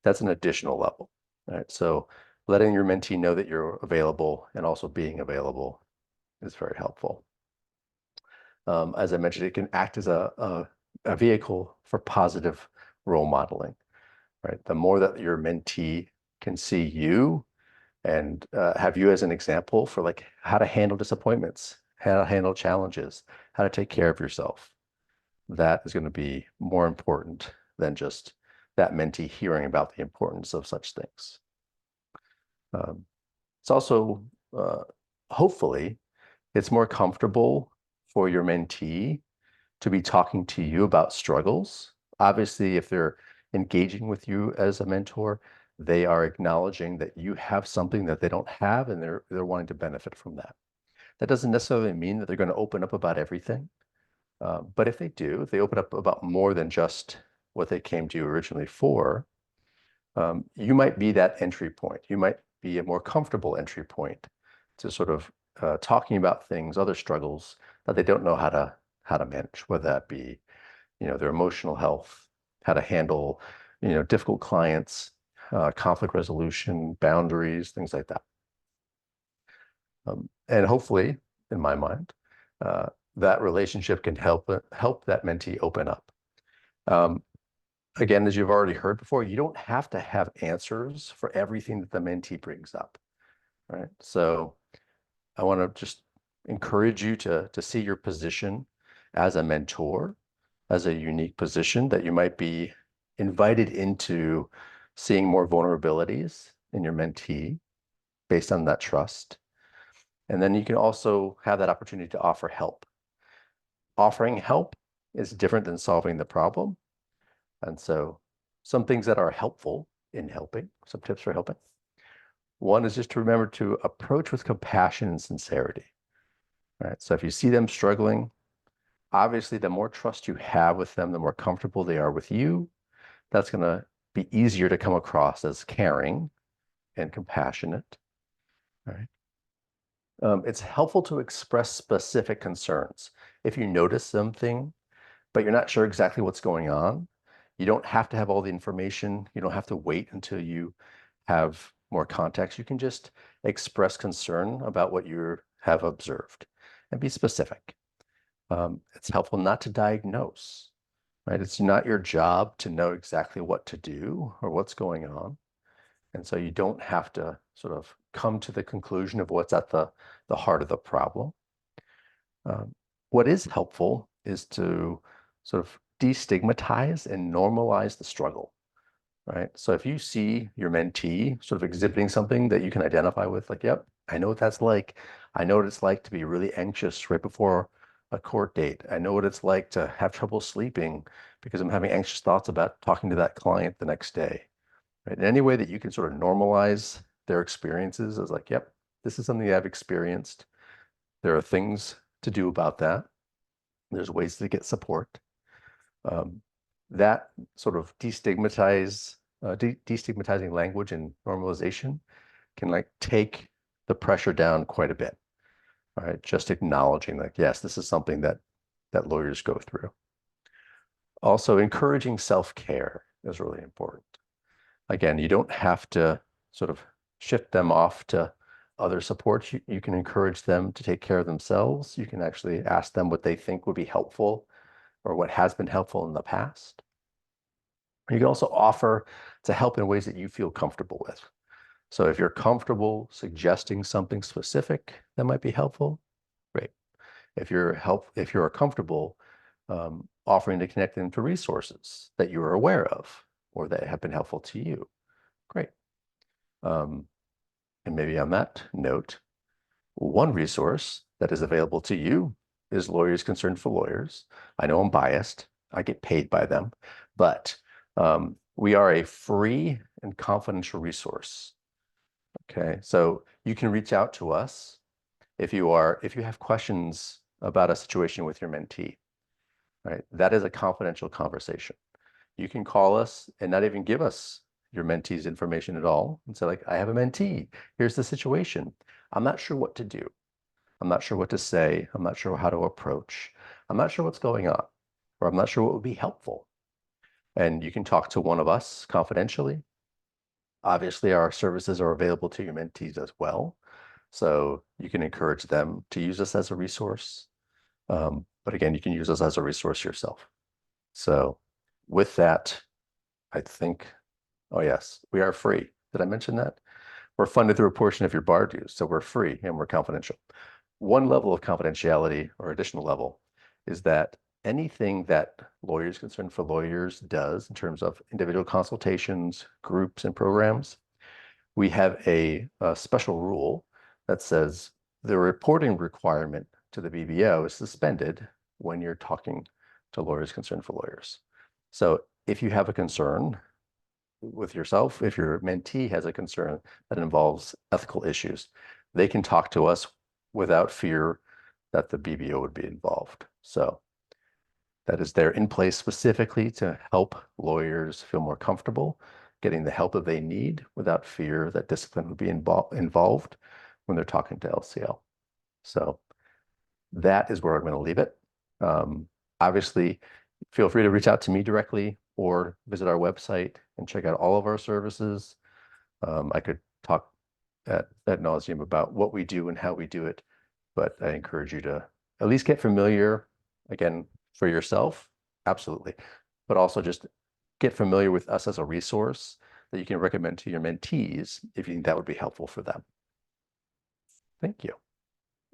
that's an additional level. Right? So letting your mentee know that you're available and also being available is very helpful. As I mentioned, it can act as a vehicle for positive role modeling, right? The more that your mentee can see you and have you as an example for like how to handle disappointments, how to handle challenges, how to take care of yourself, that is going to be more important than just that mentee hearing about the importance of such things. It's also, hopefully, it's more comfortable for your mentee to be talking to you about struggles. Obviously, if they're engaging with you as a mentor, they are acknowledging that you have something that they don't have, and they're wanting to benefit from that. That doesn't necessarily mean that they're going to open up about everything. But if they do, if they open up about more than just what they came to you originally for, you might be that entry point. You might be a more comfortable entry point to sort of talking about things, other struggles that they don't know how to manage, whether that be, their emotional health, how to handle, difficult clients, conflict resolution, boundaries, things like that. And hopefully, in my mind, that relationship can help that mentee open up. Again, as you've already heard before, you don't have to have answers for everything that the mentee brings up, right? So I want to just encourage you to see your position as a mentor as a unique position, that you might be invited into seeing more vulnerabilities in your mentee based on that trust. And then you can also have that opportunity to offer help. Offering help is different than solving the problem. And so some things that are helpful in helping, some tips for helping. One is just to remember to approach with compassion and sincerity, right? So if you see them struggling, obviously the more trust you have with them, the more comfortable they are with you, that's going to be easier to come across as caring and compassionate, right? It's helpful to express specific concerns. If you notice something, but you're not sure exactly what's going on, you don't have to have all the information. You don't have to wait until you have more context. You can just express concern about what you have observed and be specific. It's helpful not to diagnose, right? It's not your job to know exactly what to do or what's going on. And so you don't have to sort of come to the conclusion of what's at the heart of the problem. What is helpful is to sort of destigmatize and normalize the struggle, right? So if you see your mentee sort of exhibiting something that you can identify with, like, yep, I know what that's like. I know what it's like to be really anxious right before a court date. I know what it's like to have trouble sleeping because I'm having anxious thoughts about talking to that client the next day, right? In any way that you can sort of normalize their experiences as like, yep, this is something I've experienced. There are things to do about that. There's ways to get support. That sort of destigmatizing language and normalization can like take the pressure down quite a bit. All right, just acknowledging like, yes, this is something that lawyers go through. Also, encouraging self-care is really important. Again, you don't have to sort of shift them off to other supports. You can encourage them to take care of themselves. You can actually ask them what they think would be helpful or what has been helpful in the past. You can also offer to help in ways that you feel comfortable with. So if you're comfortable suggesting something specific that might be helpful, great. If you're comfortable offering to connect them to resources that you are aware of or that have been helpful to you, great. And maybe on that note, one resource that is available to you is Lawyers Concerned for Lawyers. I know I'm biased. I get paid by them, but we are a free and confidential resource. Okay, so you can reach out to us if you have questions about a situation with your mentee, right? That is a confidential conversation. You can call us and not even give us your mentee's information at all and say like, I have a mentee, here's the situation. I'm not sure what to do. I'm not sure what to say. I'm not sure how to approach. I'm not sure what's going on, or I'm not sure what would be helpful. And you can talk to one of us confidentially. Obviously, our services are available to your mentees as well. So you can encourage them to use us as a resource. But again, you can use us as a resource yourself. So with that, I think, oh yes, we are free. Did I mention that? We're funded through a portion of your bar dues, so we're free and we're confidential. One level of confidentiality or additional level is that anything that Lawyers Concerned for Lawyers does in terms of individual consultations, groups, and programs, we have a special rule that says the reporting requirement to the BBO is suspended when you're talking to Lawyers Concerned for Lawyers. So if you have a concern with yourself, if your mentee has a concern that involves ethical issues, they can talk to us without fear that the BBO would be involved. So that is there in place specifically to help lawyers feel more comfortable getting the help that they need without fear that discipline would be involved when they're talking to LCL. So that is where I'm going to leave it. Obviously, feel free to reach out to me directly or visit our website and check out all of our services. I could talk ad nauseum about what we do and how we do it, but I encourage you to at least get familiar, again, for yourself, absolutely, but also just get familiar with us as a resource that you can recommend to your mentees if you think that would be helpful for them. Thank you.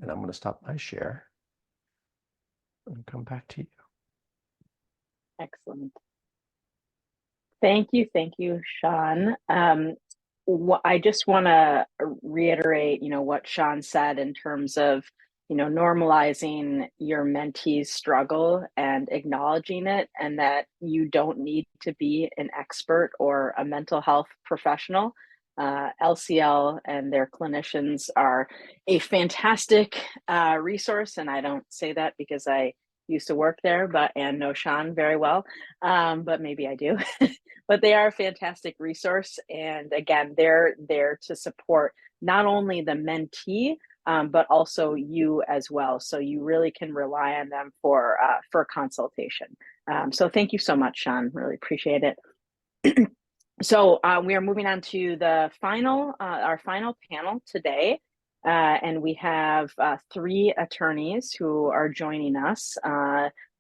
And I'm going to stop my share and come back to you. Excellent. Thank you, Sean. I just want to reiterate, what Sean said in terms of, normalizing your mentee's struggle and acknowledging it, and that you don't need to be an expert or a mental health professional. LCL and their clinicians are a fantastic resource, and I don't say that because I used to work there, and know Sean very well, but maybe I do. But they are a fantastic resource, and again, they're there to support not only the mentee, but also you as well. So you really can rely on them for consultation. So thank you so much, Sean. Really appreciate it. So we are moving on to the our final panel today. And we have three attorneys who are joining us.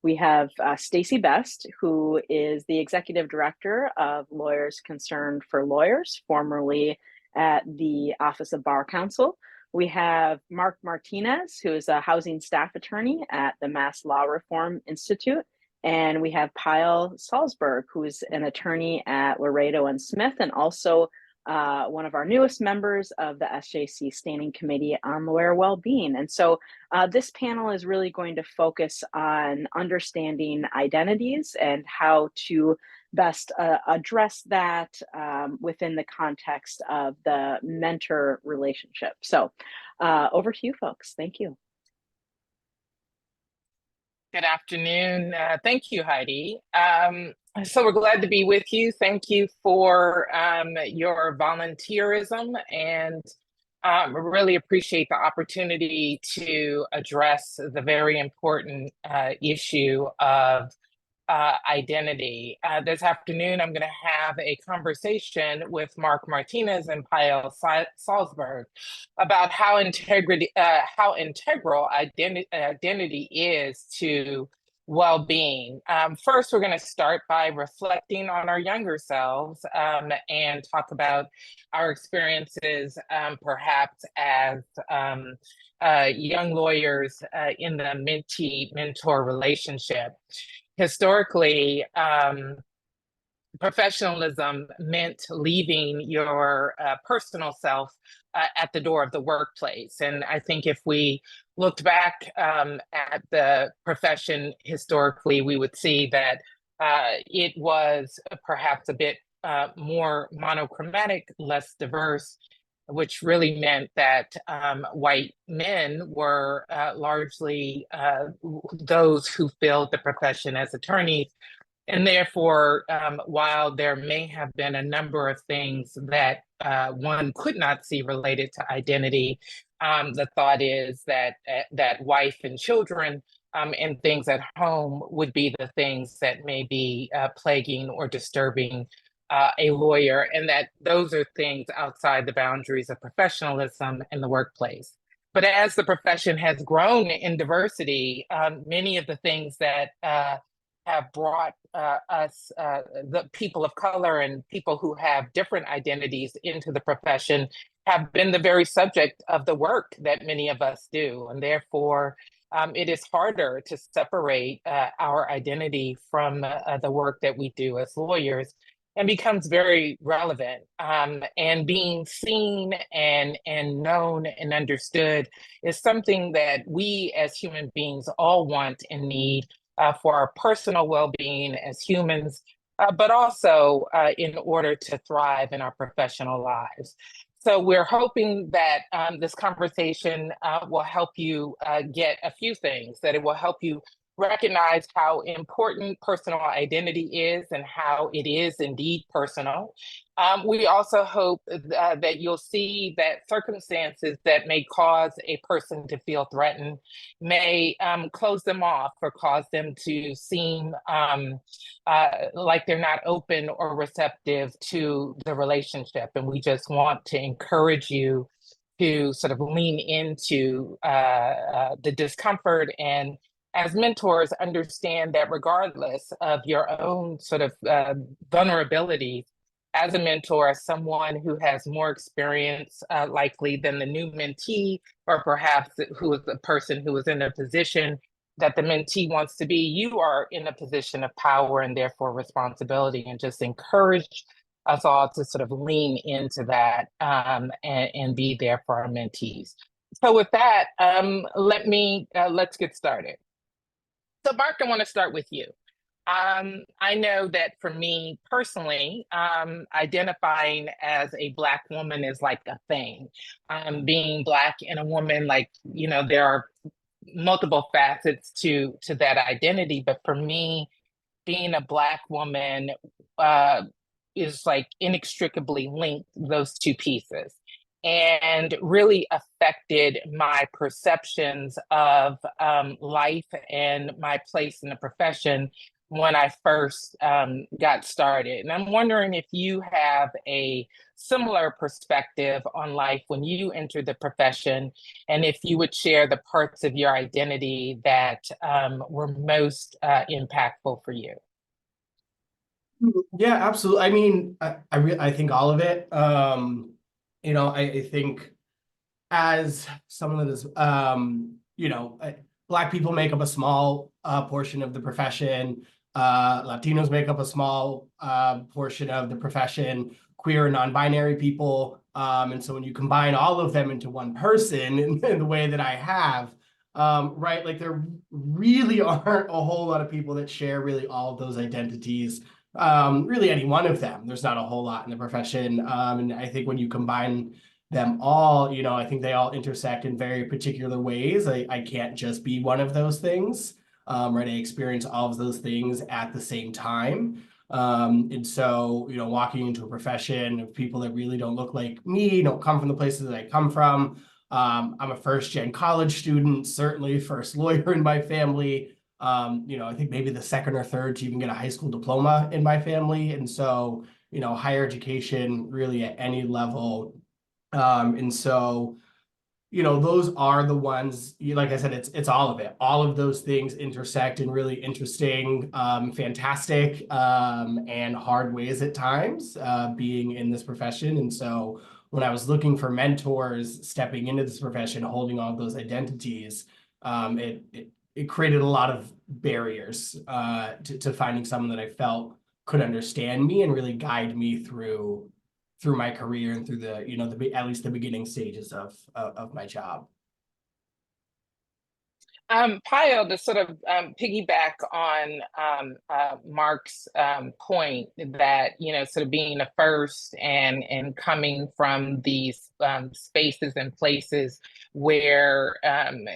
We have Stacey Best, who is the Executive Director of Lawyers Concerned for Lawyers, formerly at the Office of Bar Counsel. We have Mark Martinez, who is a housing staff attorney at the Mass Law Reform Institute. And we have Pyle Salzberg, who's an attorney at Laredo and Smith, and also one of our newest members of the SJC Standing Committee on Lawyer Wellbeing. And so this panel is really going to focus on understanding identities and how to best address that within the context of the mentor relationship. So over to you folks. Thank you. Good afternoon. Thank you, Heidi. So we're glad to be with you. Thank you for your volunteerism, and we really appreciate the opportunity to address the very important issue of identity. This afternoon, I'm going to have a conversation with Mark Martinez and Pyle Salzberg about how integral identity is to well-being. First, we're going to start by reflecting on our younger selves and talk about our experiences, perhaps as young lawyers in the mentee-mentor relationship. Historically, professionalism meant leaving your personal self at the door of the workplace. And I think if we looked back at the profession historically, we would see that it was perhaps a bit more monochromatic, less diverse, which really meant that white men were largely those who filled the profession as attorneys. And therefore, while there may have been a number of things that one could not see related to identity, the thought is that wife and children and things at home would be the things that may be plaguing or disturbing a lawyer, and that those are things outside the boundaries of professionalism in the workplace. But as the profession has grown in diversity, many of the things that have brought us, the people of color and people who have different identities into the profession, have been the very subject of the work that many of us do. And therefore, it is harder to separate our identity from the work that we do as lawyers, and becomes very relevant. And being seen and known and understood is something that we as human beings all want and need for our personal well-being as humans, but also in order to thrive in our professional lives. So we're hoping that this conversation will help you get a few things, that it will help you recognize how important personal identity is and how it is indeed personal. We also hope that you'll see that circumstances that may cause a person to feel threatened may close them off or cause them to seem like they're not open or receptive to the relationship. And we just want to encourage you to sort of lean into the discomfort, and as mentors, understand that regardless of your own sort of vulnerabilities, as a mentor, as someone who has more experience likely than the new mentee, or perhaps who is the person who is in a position that the mentee wants to be, you are in a position of power and therefore responsibility, and just encourage us all to sort of lean into that and be there for our mentees. So with that, let's get started. So Mark, I want to start with you. I know that for me personally, identifying as a Black woman is like a thing. Being Black and a woman, like, you know, there are multiple facets to that identity. But for me, being a Black woman is like inextricably linked, those two pieces, and really affected my perceptions of life and my place in the profession when I first got started. And I'm wondering if you have a similar perspective on life when you entered the profession, and if you would share the parts of your identity that were most impactful for you. Yeah, absolutely. I mean, I think all of it. You know, I think as someone that is, you know, Black people make up a small portion of the profession. Latinos make up a small portion of the profession, queer and non-binary people. And so when you combine all of them into one person in the way that I have, right, like there really aren't a whole lot of people that share really all of those identities. Really any one of them, there's not a whole lot in the profession. And I think when you combine them all, you know, I think they all intersect in very particular ways. I can't just be one of those things. Right, I experience all of those things at the same time. And so, you know, walking into a profession of people that really don't look like me, don't come from the places that I come from. I'm a first-gen college student, certainly first lawyer in my family. You know, I think maybe the second or third to even get a high school diploma in my family. And so, you know, higher education really at any level. And so, you know, those are the ones, like I said, it's all of it. All of those things intersect in really interesting, fantastic, and hard ways at times, being in this profession. And so when I was looking for mentors, stepping into this profession, holding all of those identities, it created a lot of barriers to finding someone that I felt could understand me and really guide me through my career and through the, you know, at least the beginning stages of my job. Payal, to sort of piggyback on Mark's point that, you know, sort of being the first and coming from these spaces and places where,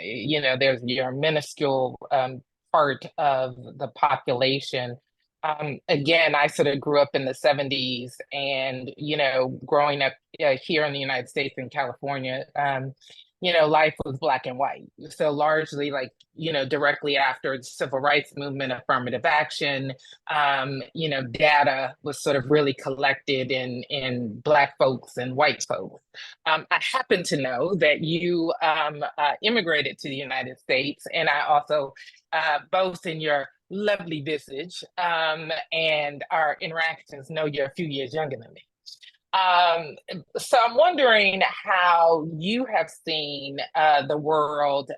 you know, there's your minuscule part of the population. Again, I sort of grew up in the 70s and, you know, growing up here in the United States in California, you know, life was black and white. So largely like, you know, directly after the civil rights movement, affirmative action, you know, data was sort of really collected in Black folks and white folks. I happen to know that you immigrated to the United States, and I also, both in your lovely visage and our interactions, know you're a few years younger than me. So I'm wondering how you have seen the world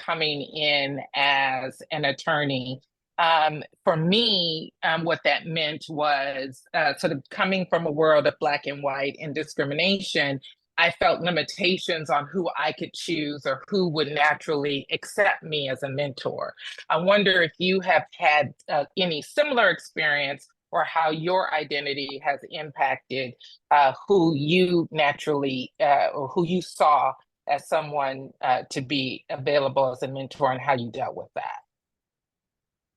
coming in as an attorney. For me, what that meant was sort of coming from a world of Black and white and discrimination. I felt limitations on who I could choose or who would naturally accept me as a mentor. I wonder if you have had any similar experience or how your identity has impacted who you naturally or who you saw as someone to be available as a mentor and how you dealt with that.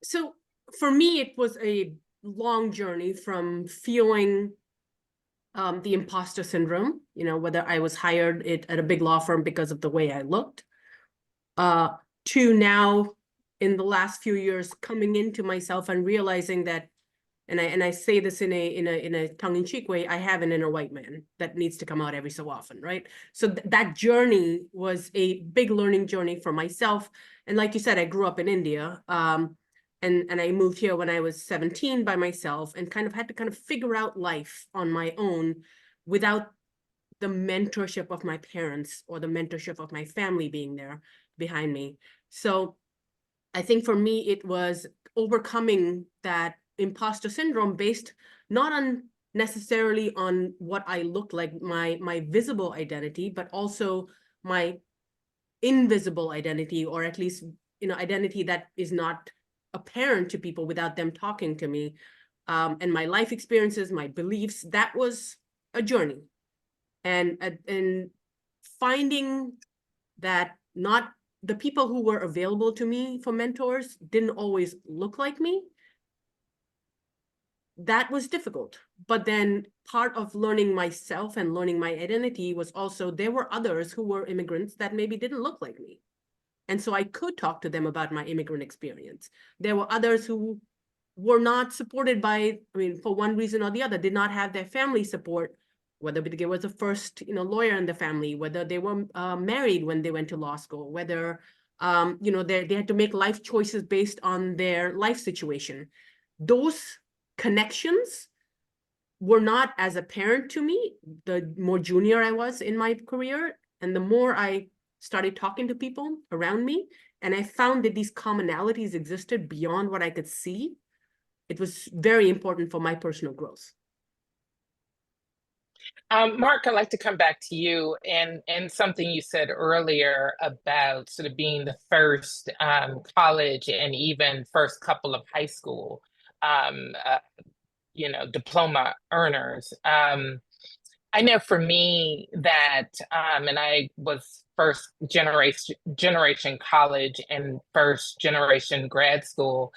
So for me, it was a long journey from feeling the imposter syndrome, you know, whether I was hired at a big law firm because of the way I looked, to now in the last few years coming into myself and realizing that, and I say this in a tongue-in-cheek way, I have an inner white man that needs to come out every so often, right? So that journey was a big learning journey for myself. And like you said, I grew up in India. And I moved here when I was 17 by myself and kind of had to kind of figure out life on my own without the mentorship of my parents or the mentorship of my family being there behind me. So I think for me, it was overcoming that imposter syndrome based not on necessarily on what I look like, my visible identity, but also my invisible identity, or at least, you know, identity that is not apparent to people without them talking to me, and my life experiences, my beliefs. That was a journey, and finding that not the people who were available to me for mentors didn't always look like me. That was difficult. But then part of learning myself and learning my identity was also there were others who were immigrants that maybe didn't look like me. And so I could talk to them about my immigrant experience. There were others who were not supported by, I mean, for one reason or the other, did not have their family support, whether there was a first, you know, lawyer in the family, whether they were married when they went to law school, whether, you know, they had to make life choices based on their life situation. Those connections were not as apparent to me the more junior I was in my career, and the more I started talking to people around me, and I found that these commonalities existed beyond what I could see. it was very important for my personal growth. Mark, I'd like to come back to you and something you said earlier about sort of being the first college and even first couple of high school, diploma earners. I know for me that, and I was first generation college and first generation grad school.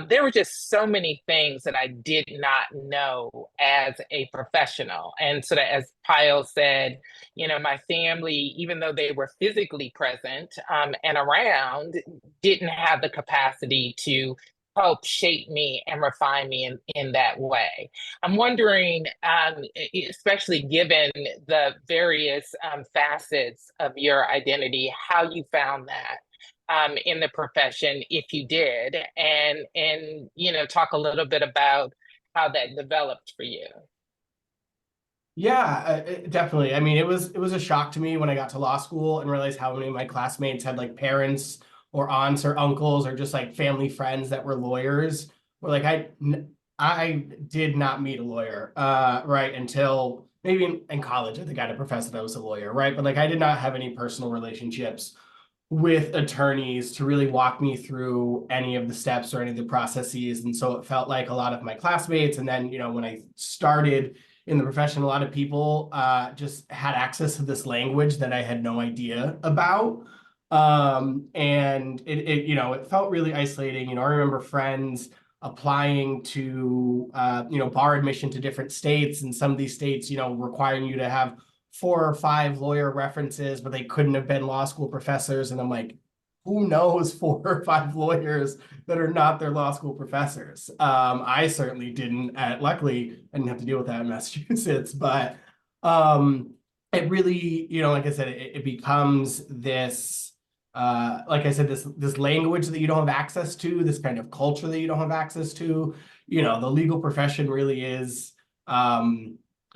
There were just so many things that I did not know as a professional. And so that, as Payal said, my family, even though they were physically present and around, didn't have the capacity to help shape me and refine me in that way. I'm wondering, especially given the various facets of your identity, how you found that in the profession, if you did, and talk a little bit about how that developed for you. Yeah, definitely. I mean, it was a shock to me when I got to law school and realized how many of my classmates had like parents or aunts or uncles or just like family friends that were lawyers. Or like I did not meet a lawyer right until maybe in college. I think I had a professor that was a lawyer, right? But like I did not have any personal relationships with attorneys to really walk me through any of the steps or any of the processes. And so it felt like a lot of my classmates, and then when I started in the profession, a lot of people just had access to this language that I had no idea about. And it felt really isolating. I remember friends applying to bar admission to different states, and some of these states requiring you to have 4 or 5 lawyer references, but they couldn't have been law school professors. And I'm like, who knows 4 or 5 lawyers that are not their law school professors? I certainly didn't. Luckily, I didn't have to deal with that in Massachusetts, but it really, like I said, it becomes this, like I said, this language that you don't have access to, this kind of culture that you don't have access to. The legal profession really is,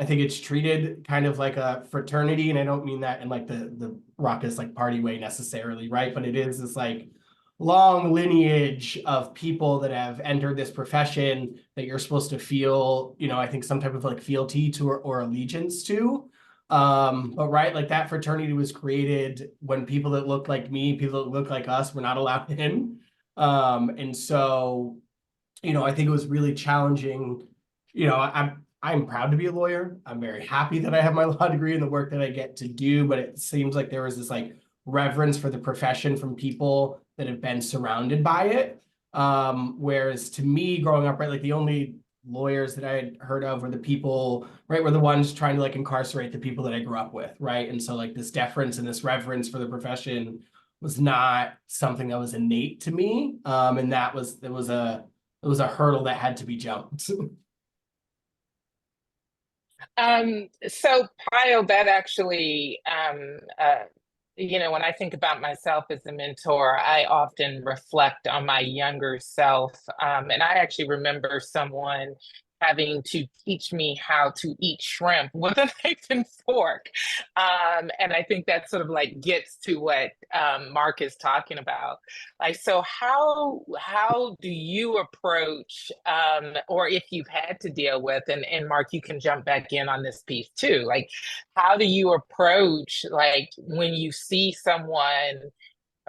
I think it's treated kind of like a fraternity, and I don't mean that in like the raucous like party way necessarily, right? But it is this like long lineage of people that have entered this profession that you're supposed to feel, I think some type of like fealty to or allegiance to. But right, like that fraternity was created when people that looked like me, people that looked like us, were not allowed in. And so, I think it was really challenging. I'm proud to be a lawyer. I'm very happy that I have my law degree and the work that I get to do, but it seems like there was this like reverence for the profession from people that have been surrounded by it. Whereas to me growing up, right, like the only lawyers that I had heard of were the people, right, were the ones trying to like incarcerate the people that I grew up with, right? And so like this deference and this reverence for the profession was not something that was innate to me. And it was a hurdle that had to be jumped. So Payal, that actually, when I think about myself as a mentor, I often reflect on my younger self. And I actually remember someone having to teach me how to eat shrimp with a knife and fork. And I think that sort of like gets to what Mark is talking about. Like, so how do you approach, or if you've had to deal with, and Mark, you can jump back in on this piece too, like, how do you approach, like, when you see someone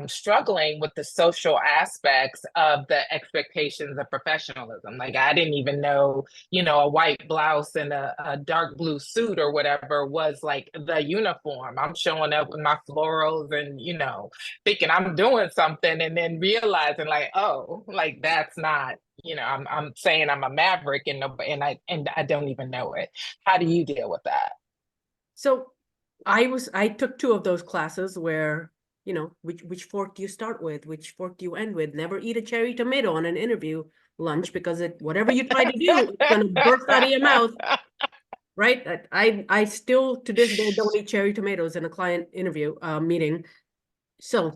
struggling with the social aspects of the expectations of professionalism? Like, I didn't even know, a white blouse and a dark blue suit or whatever was like the uniform. I'm showing up with my florals and, thinking I'm doing something, and then realizing like, oh, like that's not, I'm saying I'm a maverick and I don't even know it. How do you deal with that? So I took 2 of those classes where, which fork do you start with? Which fork do you end with? Never eat a cherry tomato on an interview lunch, because whatever you try to do, it's going to burst out of your mouth. Right? I still to this day don't eat cherry tomatoes in a client interview meeting. So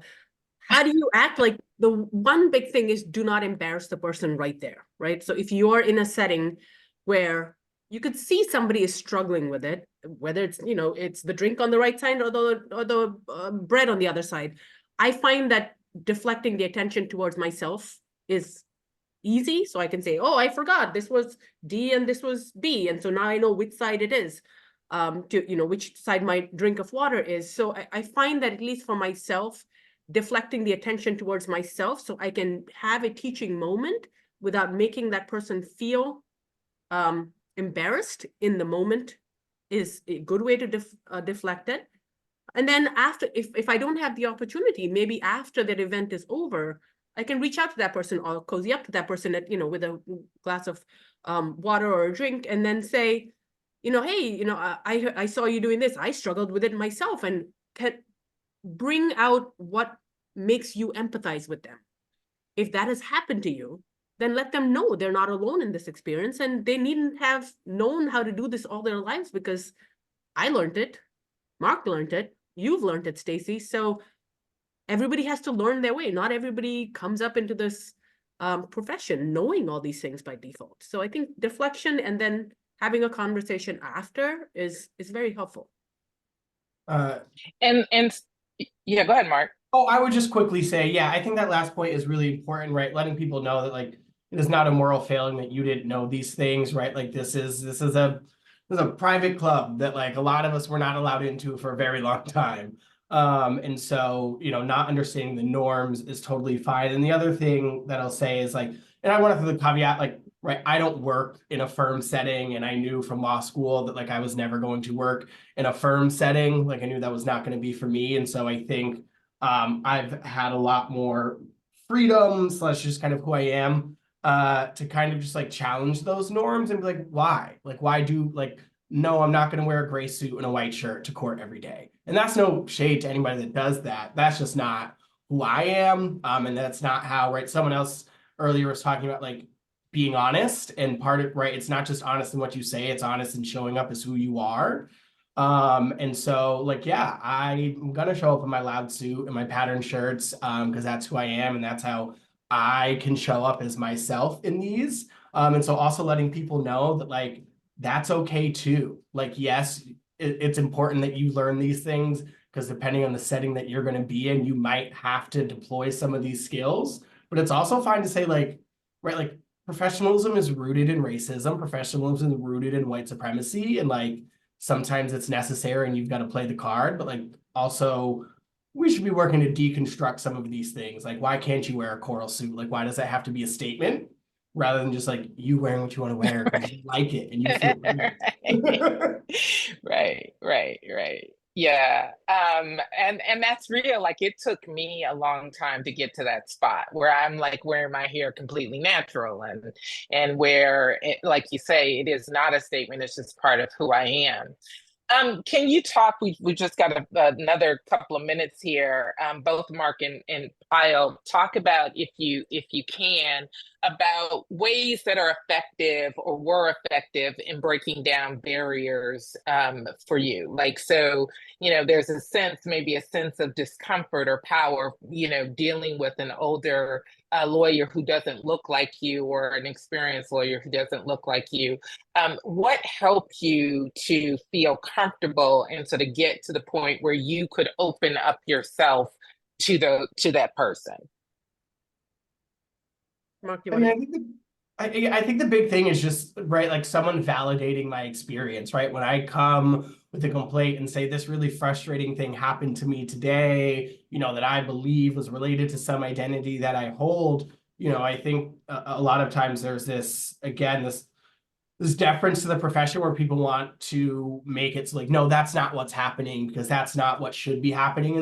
how do you act? Like, the one big thing is, do not embarrass the person right there, right? So if you're in a setting where you could see somebody is struggling with it, whether it's, it's the drink on the right side or the bread on the other side, I find that deflecting the attention towards myself is easy. So I can say, oh, I forgot this was D and this was B. And so now I know which side it is, to, you know, which side my drink of water is. So I find that at least for myself, deflecting the attention towards myself so I can have a teaching moment without making that person feel embarrassed in the moment is a good way to deflect it. And then after, if I don't have the opportunity, maybe after that event is over, I can reach out to that person or cozy up to that person at, you know, with a glass of water or a drink, and then say, you know, hey, you know, I saw you doing this. I struggled with it myself, and can bring out what makes you empathize with them. If that has happened to you, then let them know they're not alone in this experience, and they needn't have known how to do this all their lives, because I learned it, Mark learned it, you've learned it, Stacy. So everybody has to learn their way. Not everybody comes up into this profession knowing all these things by default. So I think deflection and then having a conversation after is very helpful. And yeah, go ahead, Mark. Oh, I would just quickly say, yeah, I think that last point is really important, right? Letting people know that like it is not a moral failing that you didn't know these things, right? Like this is a private club that like a lot of us were not allowed into for a very long time. And so, you know, not understanding the norms is totally fine. And the other thing that I'll say is like, and I want to throw the caveat, like, right, I don't work in a firm setting, and I knew from law school that like I was never going to work in a firm setting. Like I knew that was not going to be for me. And so I think I've had a lot more freedom / just kind of who I am to kind of just like challenge those norms and be like, why? Like, why do like, no, I'm not going to wear a gray suit and a white shirt to court every day. And that's no shade to anybody that does that. That's just not who I am. And that's not how, right? Someone else earlier was talking about like being honest, and part of, right, it's not just honest in what you say, it's honest in showing up as who you are. And so like, yeah, I'm gonna show up in my loud suit and my pattern shirts, because that's who I am, and that's how I can show up as myself in these. And so also letting people know that like, that's okay too. Like, yes, it's important that you learn these things, because depending on the setting that you're going to be in, you might have to deploy some of these skills. But it's also fine to say like, right, like professionalism is rooted in racism. Professionalism is rooted in white supremacy. And like, sometimes it's necessary and you've got to play the card, but like also we should be working to deconstruct some of these things. Like, why can't you wear a coral suit? Like, why does that have to be a statement rather than just like you wearing what you want to wear because you like it and you feel Right. Yeah. And that's real. Like it took me a long time to get to that spot where I'm like wearing my hair completely natural and where it, like you say, it is not a statement, it's just part of who I am. Can you talk, we just got another couple of minutes here, both Mark and Payal, talk about, if you can, about ways that are effective or were effective in breaking down barriers for you. Like, so, you know, there's maybe a sense of discomfort or power, you know, dealing with an older lawyer who doesn't look like you, or an experienced lawyer who doesn't look like you. What helped you to feel comfortable and sort of get to the point where you could open up yourself to that person? Mark, I mean, I think the big thing is just, right, like someone validating my experience, right? When I come with a complaint and say this really frustrating thing happened to me today, you know, that I believe was related to some identity that I hold, you know, I think a lot of times there's this, again, this deference to the profession where people want to make it so like, no, that's not what's happening, because that's not what should be happening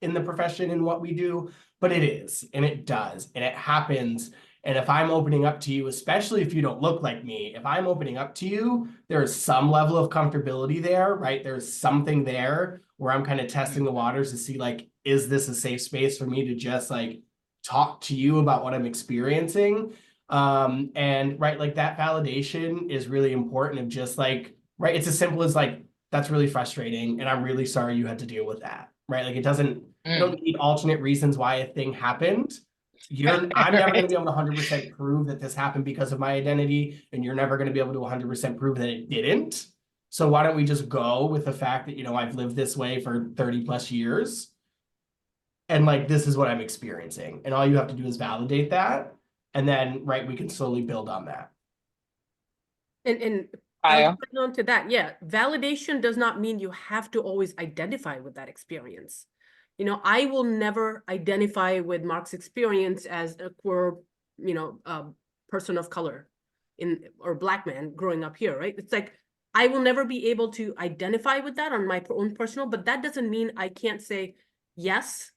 in the profession and what we do. But it is, and it does, and it happens. And if I'm opening up to you, especially if you don't look like me, if I'm opening up to you, there's some level of comfortability there, right? There's something there where I'm kind of testing the waters to see like, is this a safe space for me to just like talk to you about what I'm experiencing? And right, like that validation is really important, of just like, right, it's as simple as like, that's really frustrating and I'm really sorry you had to deal with that, right? Like it doesn't, you don't need alternate reasons why a thing happened. I'm never going to be able to 100% prove that this happened because of my identity, and you're never going to be able to 100% prove that it didn't. So why don't we just go with the fact that, you know, I've lived this way for 30 plus years, and like, this is what I'm experiencing, and all you have to do is validate that. And then, right, we can slowly build on that. And Aya? I'll put on to that. Yeah, validation does not mean you have to always identify with that experience. You know, I will never identify with Mark's experience as a queer, person of color or Black man growing up here, right? It's like, I will never be able to identify with that on my own personal, but that doesn't mean I can't say, yes,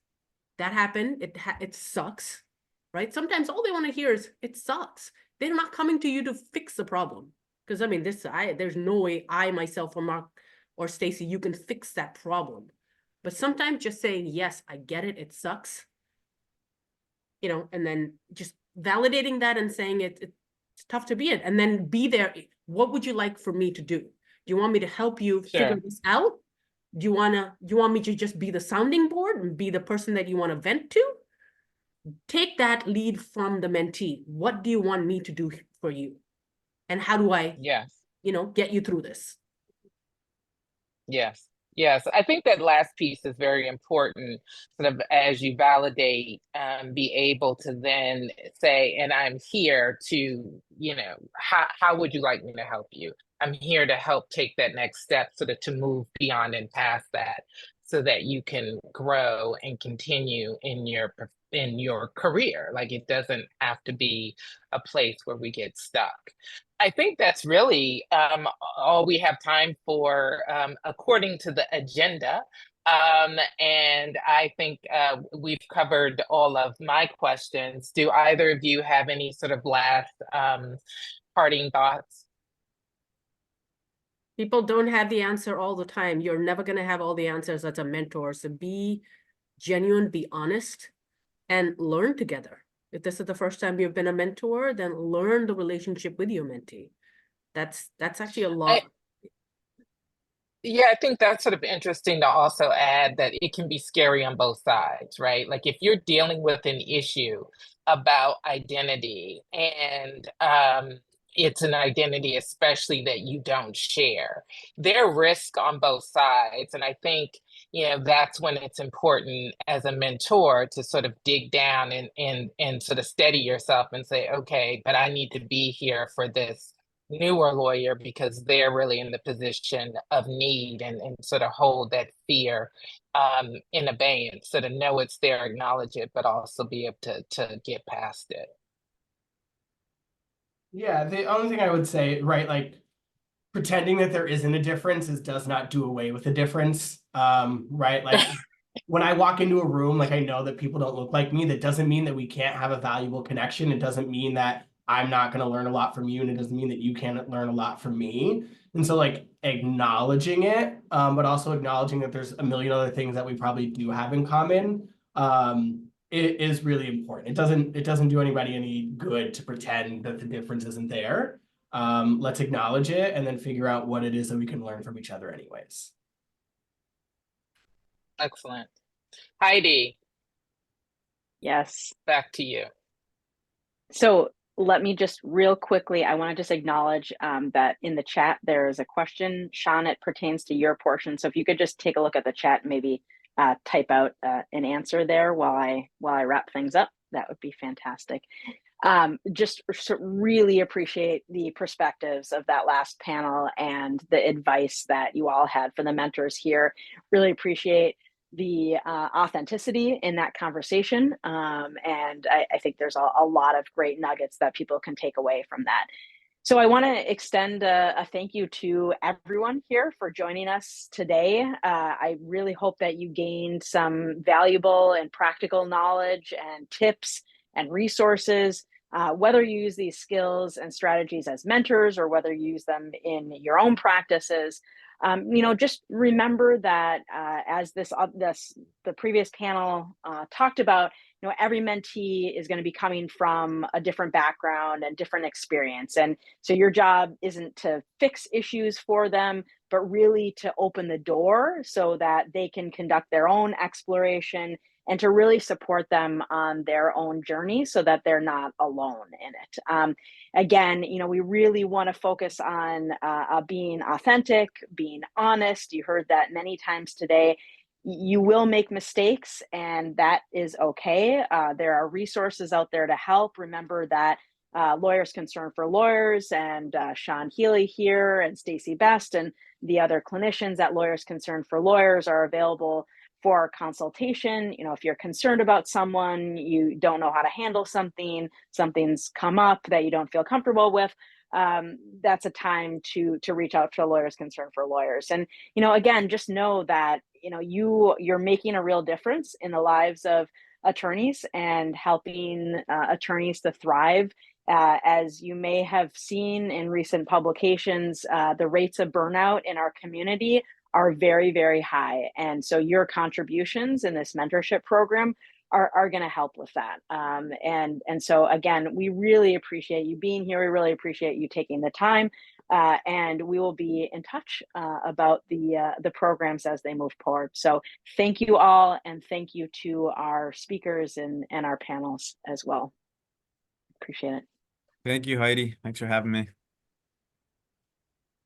that happened. It sucks, right? Sometimes all they want to hear is, it sucks. They're not coming to you to fix the problem. Because I mean, there's no way I myself or Mark or Stacy, you can fix that problem. But sometimes just saying, yes, I get it, it sucks, and then just validating that and saying it's tough to be it, and then be there. What would you like for me to do? Do you want me to help you figure Sure. this out? Do you want me to just be the sounding board and be the person that you want to vent to? Take that lead from the mentee. What do you want me to do for you? And how do I, Yes. get you through this? Yes. Yes, I think that last piece is very important, sort of as you validate, be able to then say, and I'm here to, how would you like me to help you? I'm here to help take that next step so that to move beyond and past that so that you can grow and continue in your career. Like it doesn't have to be a place where we get stuck. I think that's really all we have time for according to the agenda. And I think we've covered all of my questions. Do either of you have any sort of last parting thoughts? People don't have the answer all the time. You're never going to have all the answers as a mentor. So be genuine, be honest, and learn together. If this is the first time you've been a mentor, then learn the relationship with your mentee. That's actually a lot. Yeah, I think that's sort of interesting to also add that it can be scary on both sides, right? Like if you're dealing with an issue about identity and it's an identity especially that you don't share, there are risks on both sides. And I think, that's when it's important as a mentor to sort of dig down and sort of steady yourself and say, okay, but I need to be here for this newer lawyer because they're really in the position of need and sort of hold that fear in abeyance, sort of know it's there, acknowledge it, but also be able to get past it. Yeah, the only thing I would say, right, like pretending that there isn't a difference does not do away with a difference. Right, like when I walk into a room, like I know that people don't look like me. That doesn't mean that we can't have a valuable connection. It doesn't mean that I'm not going to learn a lot from you, and it doesn't mean that you can't learn a lot from me. And so like acknowledging it, but also acknowledging that there's a million other things that we probably do have in common, it is really important. It doesn't do anybody any good to pretend that the difference isn't there. Let's acknowledge it and then figure out what it is that we can learn from each other anyways. Excellent. Heidi, Yes. back to you. So let me just real quickly, I want to just acknowledge that in the chat, there is a question. Sean, it pertains to your portion. So if you could just take a look at the chat and maybe type out an answer there while I wrap things up, that would be fantastic. Just really appreciate the perspectives of that last panel and the advice that you all had for the mentors here. Really appreciate the authenticity in that conversation. And I think there's a lot of great nuggets that people can take away from that. So I want to extend a thank you to everyone here for joining us today. I really hope that you gained some valuable and practical knowledge and tips and resources, whether you use these skills and strategies as mentors or whether you use them in your own practices. Just remember that as the previous panel talked about, every mentee is going to be coming from a different background and different experience. And so your job isn't to fix issues for them, but really to open the door so that they can conduct their own exploration and to really support them on their own journey so that they're not alone in it. Again, we really want to focus on being authentic, being honest. You heard that many times today. you will make mistakes, and that is okay. There are resources out there to help. Remember that Lawyers Concerned for Lawyers and Sean Healy here and Stacey Best and the other clinicians at Lawyers Concerned for Lawyers are available for consultation. You know, if you're concerned about someone, you don't know how to handle something, something's come up that you don't feel comfortable with, that's a time to reach out to Lawyers Concerned for Lawyers. And, you know, again, just know that, you know, you're making a real difference in the lives of attorneys and helping attorneys to thrive. As you may have seen in recent publications, the rates of burnout in our community are very, very high. And so your contributions in this mentorship program are going to help with that. And so again, we really appreciate you being here. We really appreciate you taking the time. And we will be in touch about the programs as they move forward. So thank you all, and thank you to our speakers and our panels as well. Appreciate it. Thank you, Heidi. Thanks for having me.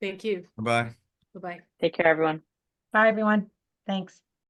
Thank you. Bye-bye. Bye-bye. Take care, everyone. Bye, everyone. Thanks.